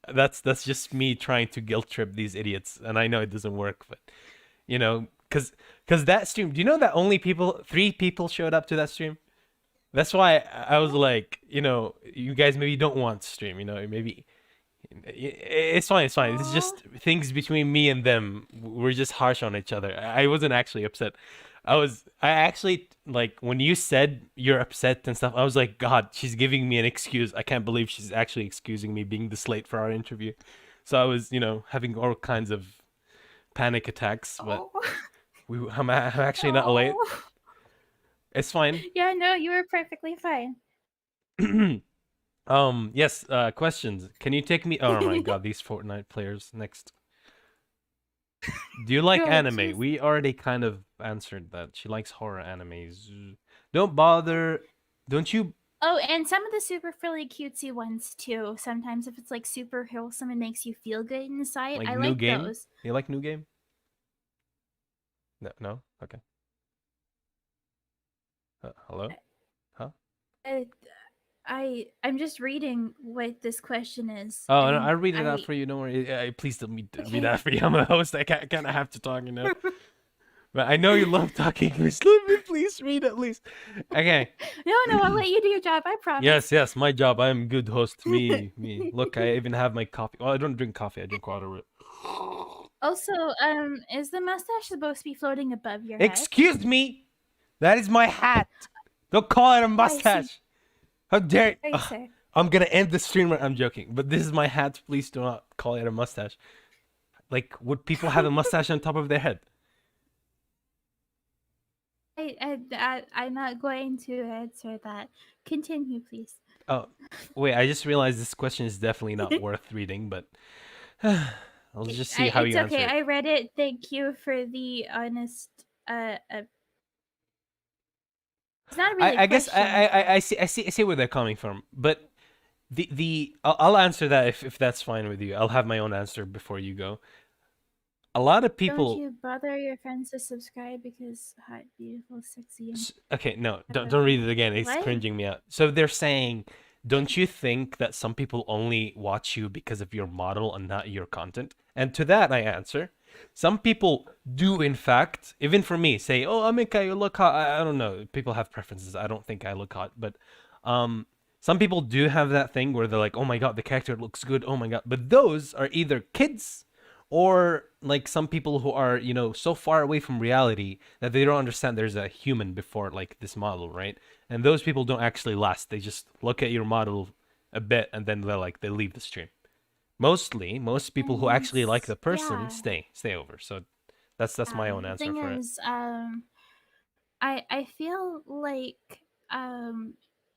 That's just me trying to guilt trip these idiots, and I know it doesn't work, but you know, cause that stream. Do you know that only 3 people showed up to that stream? That's why I was like, you know, you guys maybe don't want to stream. You know, maybe it's fine. It's fine. It's Aw. just things between me and them. We're just harsh on each other. I wasn't actually upset. I actually like when you said you're upset and stuff. I was like, God, she's giving me an excuse. I can't believe she's actually excusing me being this late for our interview. So I was, you know, having all kinds of panic attacks. But Oh. I'm actually not late. Oh. It's fine. Yeah, no, you were perfectly fine. Yes. Questions. Can you take me? Oh my God, these Fortnite players. Next. Do you like Go, anime? choose. We already kind of answered that. She likes horror animes. Don't bother. Don't you? Oh, and some of the super frilly cutesy ones too. Sometimes if it's like super wholesome and makes you feel good inside, Like I new like game? those. You like new game? No, no. Okay. Hello? Huh? Uh, I'm just reading what this question is, Oh, no, and I'll read it out I for you. Don't worry. Please don't read okay. that for you. I'm a host. I can't have to talk, you know. But I know you love talking English. Let me please read at least. Okay. No, I'll let you do your job. I promise. Yes, yes, my job. I'm good host. Me. Look, I even have my coffee. Well, I don't drink coffee. I drink water. Also, is the mustache supposed to be floating above your head? Excuse me. That is my hat. Don't call it a I see. mustache. How dare you? Sorry, sir. I'm gonna end the stream. I'm joking, but this is my hat. Please do not call it a mustache. Like, would people have a mustache on top of their head? I'm not going to answer that. Continue, please. Oh, wait. I just realized this question is definitely not worth reading, but I'll just see how It's you answer okay. it. I read it. Thank you for the honest. It's not really a I guess question. I see where they're coming from, but I'll answer that if that's fine with you. I'll have my own answer before you go. A lot of Don't people. you bother your friends to subscribe because hot, beautiful, sexy, and Okay, no, don't read it again. It's what? cringing me out. So they're saying, don't you think that some people only watch you because of your model and not your content? And to that I answer, some people do in fact, even for me, say, "Oh, Amika, you look hot." I don't know. People have preferences. I don't think I look hot, but some people do have that thing where they're like, "Oh my God, the character looks good." Oh my God, but those are either kids or like some people who are, you know, so far away from reality that they don't understand there's a human before like this model, right? And those people don't actually last. They just look at your model a bit and then they leave the stream. Mostly, most people who And actually like the person yeah, stay over. So that's my own the answer thing for it. is, I feel like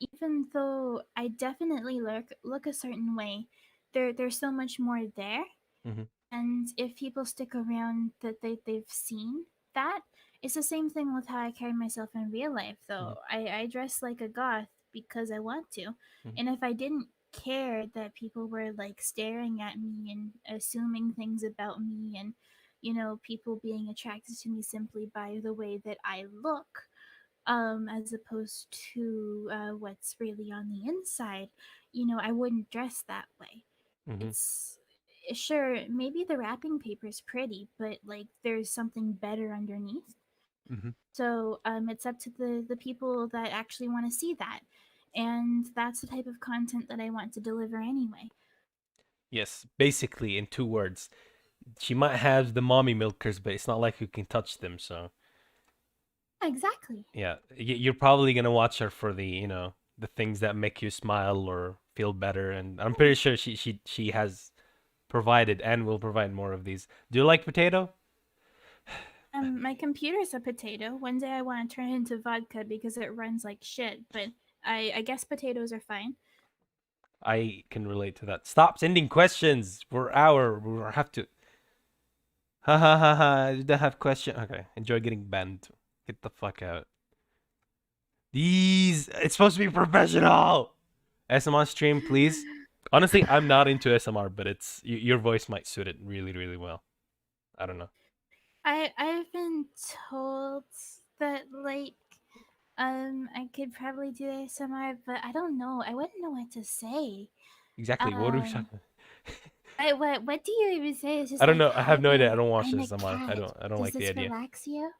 even though I definitely look a certain way, there's so much more there. Hmm. And if people stick around that they've seen that, it's the same thing with how I carry myself in real life though. Hmm. I dress like a goth because I want to. Hmm. And if I didn't care that people were like staring at me and assuming things about me, and people being attracted to me simply by the way that I look, as opposed to what's really on the inside, I wouldn't dress that way. Hmm. It's sure, maybe the wrapping paper's pretty, but like there's something better underneath. Hmm. So it's up to the people that actually want to see that, and that's the type of content that I want to deliver anyway. Yes, basically in 2 words. She might have the mommy milkers, but it's not like you can touch them, so Exactly. yeah, you're probably gonna watch her for the, you know, the things that make you smile or feel better, and I'm pretty sure she has provided and will provide more of these. Do you like potato? My computer's a potato. One day I want to turn it into vodka because it runs like shit, but I guess potatoes are fine. I can relate to that. Stop sending questions. We have to. Ha ha ha ha. You don't have question. Okay, enjoy getting banned. Get the fuck out. These. It's supposed to be professional. SMR stream, please. Honestly, I'm not into SMR, but your voice might suit it really, really well. I don't know. I've been told that like I could probably do ASMR, but I don't know. I wouldn't know what to say. Exactly. What are we Um talking? what do you even say? It's I just don't like, know. I have no idea. I hi, don't watch I'm a SMR. cat. I don't Does like the this idea. relax you?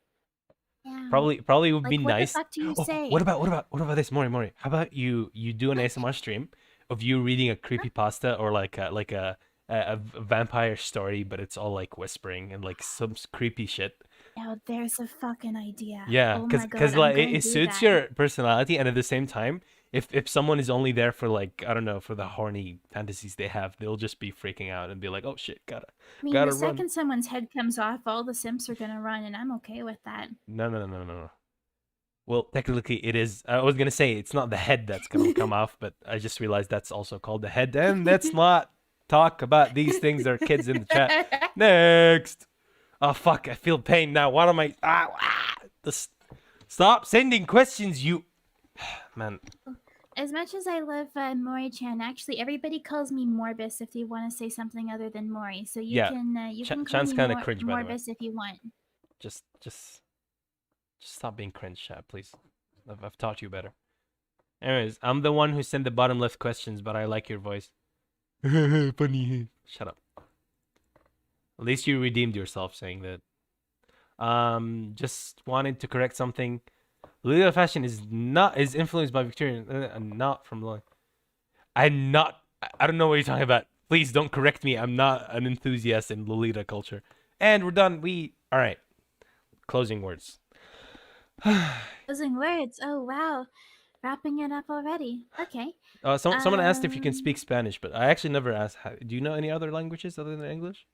Yeah. Probably would be Like what the nice. fuck do you Oh, say? what about this, Mori? How about you do an ASMR stream of you reading a creepy pasta or a vampire story, but it's all like whispering and like some creepy shit. Oh, there's a fucking idea. Yeah, Oh my god, cause I'm like gonna it do suits that. your personality, and at the same time, if someone is only there for like I don't know for the horny fantasies they have, they'll just be freaking out and be like, oh shit, I mean, the gotta run. second someone's head comes off, all the simps are gonna run, and I'm okay with that. No. Well, technically, it is. I was gonna say it's not the head that's gonna come off, but I just realized that's also called the head, and let's not talk about these things. There are kids in the chat. Next. Oh fuck! I feel pain now. What am I? This. Stop sending questions, you. Man. As much as I love Mori-chan, actually everybody calls me Morbus if they want to say something other than Mori. So Yeah. you can call Chan's me kind of cringe, by the way. Morbus if you want. Just, just, just stop being cringe, chat, please. I've taught you better. Anyways, I'm the one who sent the bottom left questions, but I like your voice. Funny. Shut up. At least you redeemed yourself saying that. Just wanted to correct something. Lolita fashion is influenced by Victorian, not from Lolita. I'm not. I don't know what you're talking about. Please don't correct me. I'm not an enthusiast in Lolita culture. And we're done. All right. Closing words. Closing words. Oh wow, wrapping it up already. Okay. Someone asked if you can speak Spanish, but I actually never asked. Do you know any other languages other than English?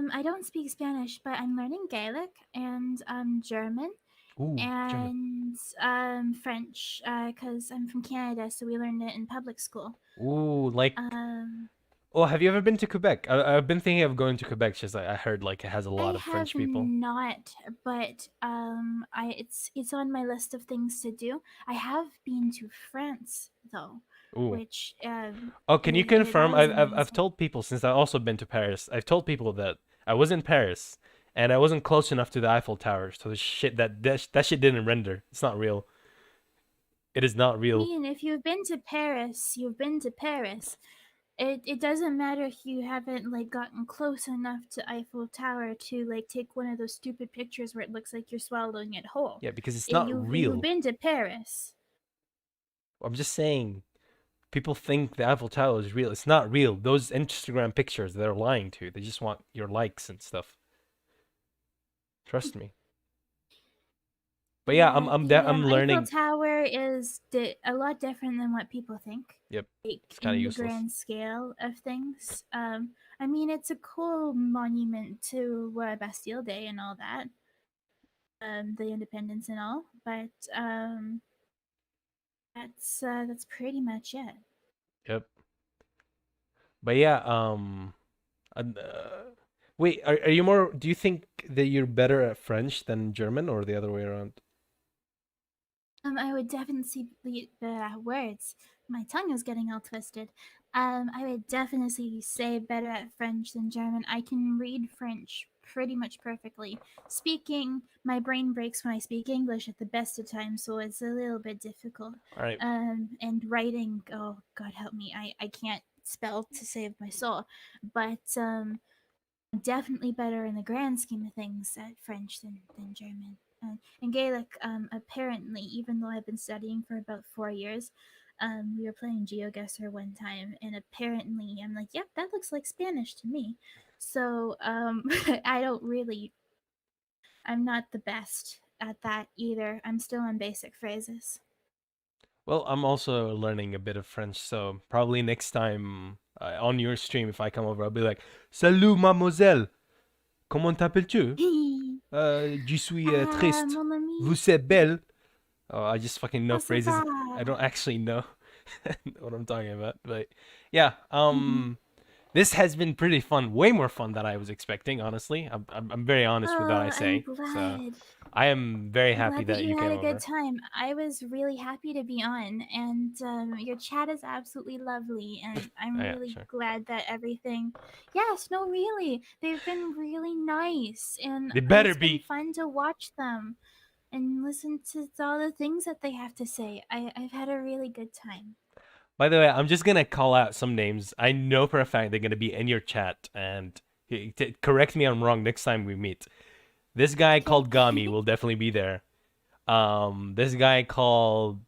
I don't speak Spanish, but I'm learning Gaelic and German Ooh, German. and French because I'm from Canada, so we learned it in public school. Ooh, like. Um, Oh, have you ever been to Quebec? I've been thinking of going to Quebec. Just I heard like it has a lot I of have French people. not, but it's on my list of things to do. I have been to France though, Ooh. which Oh, can you that confirm? was I've amazing. told people since I've also been to Paris. I've told people that I was in Paris and I wasn't close enough to the Eiffel Tower, so the shit that shit didn't render. It's not real. It is not I real. mean, if you've been to Paris, you've been to Paris. It doesn't matter if you haven't like gotten close enough to Eiffel Tower to like take one of those stupid pictures where it looks like you're swallowing it whole. Yeah, because it's not You've real. been to Paris. I'm just saying. People think the Eiffel Tower is real. It's not real. Those Instagram pictures, they're lying to you. They just want your likes and stuff. Trust me. But yeah, Yeah, the I'm Eiffel learning. Tower is a lot different than what people think. Yep, Like it's kind of in the useless. grand scale of things. I mean, it's a cool monument to Bastille Day and all that, the independence and all. But that's pretty much it. Yep. But yeah, wait, are you more? Do you think that you're better at French than German, or the other way around? I would definitely words. My tongue is getting all twisted. I would definitely say better at French than German. I can read French pretty much perfectly. Speaking, my brain breaks when I speak English at the best of times, so it's a little bit difficult. All right. And writing, oh God help me, I can't spell to save my soul. But definitely better in the grand scheme of things at French than German. And Gaelic, apparently, even though I've been studying for about 4 years, we were playing GeoGuessr one time, and apparently, I'm like, yep, that looks like Spanish to me. So I don't really, I'm not the best at that either. I'm still on basic phrases. Well, I'm also learning a bit of French, so probably next time on your stream, if I come over, I'll be like, "Salut, mademoiselle. Comment t'appelles-tu? Je suis triste. Mon ami, Vous êtes belle." Oh, I just fucking know comment ça phrases. I va? don't actually know what I'm talking about, but yeah. Mhm. This has been pretty fun. Way more fun than I was expecting. Honestly, I'm very honest with what I Oh, I'm say. So glad. I am very I'm happy glad that that you you came had a over. good time. I was really happy to be on, and your chat is absolutely lovely, and I'm Yeah, really sure. glad that everything. Yes, no, really, they've been really nice, and They better it's been be. fun to watch them and listen to all the things that they have to say. I've had a really good time. By the way, I'm just gonna call out some names. I know for a fact they're gonna be in your chat, and correct me if I'm wrong next time we meet. This guy Okay. called Gami will definitely be there. This guy called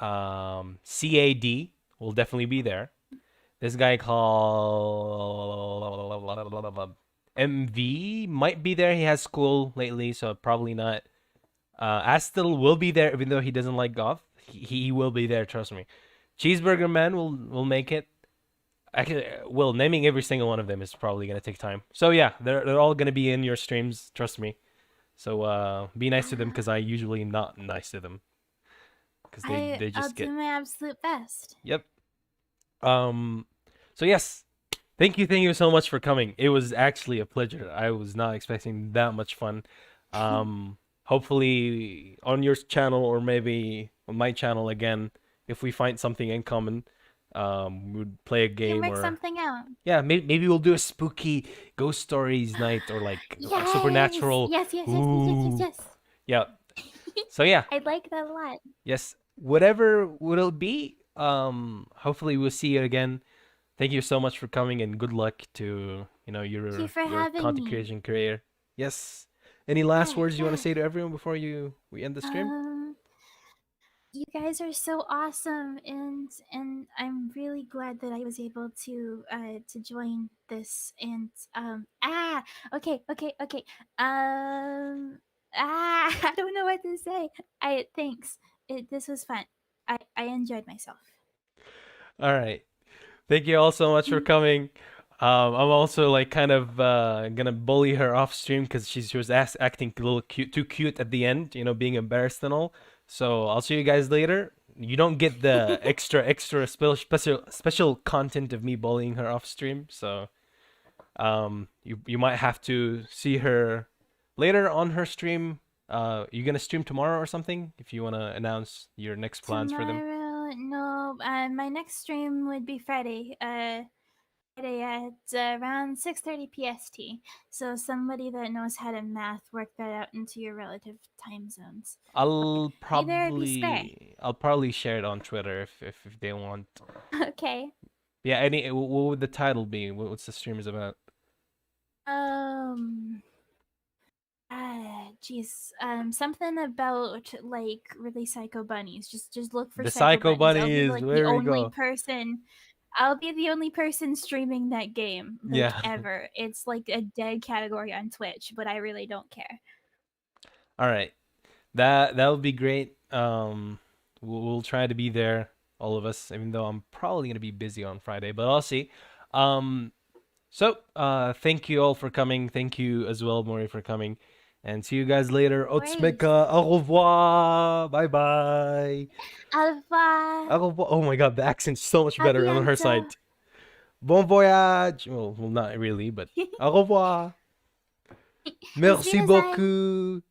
CAD will definitely be there. This guy called MV might be there. He has school lately, so probably not. Astil will be there, even though he doesn't like goth. He will be there. Trust me. Cheeseburger Man will make it. Actually, well, naming every single one of them is probably gonna take time. So yeah, they're all gonna be in your streams. Trust me. So be nice to them because I usually not nice to them because they I'll just do get. my absolute best. Yep. Um. So yes, thank you so much for coming. It was actually a pleasure. I was not expecting that much fun. Hopefully on your channel or maybe on my channel again, if we find something in common, we'd play a We can game work or something out. yeah, maybe we'll do a spooky ghost stories night or like a Yes, supernatural. yes, yes, yes, yes, yes, yes, Ooh, yes. yeah. So yeah, I like that a lot. yes, whatever will it be. Hopefully we'll see you again. Thank you so much for coming and good luck to Thank you for your having content me. creation career. Yes. Any last Yeah, words you want to yeah. say to everyone before we end the stream? Um, you guys are so awesome, and I'm really glad that I was able to join this. And okay, okay, okay. I don't know what to say. Thanks. This was fun. I enjoyed myself. All right. Thank you all so much for coming. I'm also like kind of gonna bully her off stream because she was acting a little too cute at the end, being embarrassed and all. So I'll see you guys later. You don't get the extra special content of me bullying her off stream. So you might have to see her later on her stream. You gonna stream tomorrow or something? If you wanna announce your next plans for them. Tomorrow, no. My next stream would be Friday. Friday at around 6:30 PST. So somebody that knows how to math, work that out into your relative time zones. I'll Be there, be square. probably share it on Twitter if they want. Okay. Yeah, what would the title be? What's the stream is about? Um. Jeez. Something about like really psycho bunnies. Just look for The psycho Psycho bunnies. I'll be Bunny is like the where we only go. person. I'll be the only person streaming that game, like Yeah. ever. It's like a dead category on Twitch, but I really don't care. All right. That would be great. We'll try to be there, all of us, even though I'm probably gonna be busy on Friday, but I'll see. Um, thank you all for coming. Thank you as well, Mori, for coming. And see you guys later. Worries. Otsmeka, au revoir. Bye bye. Alpha. Au revoir. Oh my god, the accent's so much better on her Abiento. side. Bon voyage. Well, not really, but au revoir. Merci Auf Wiedersehen. beaucoup.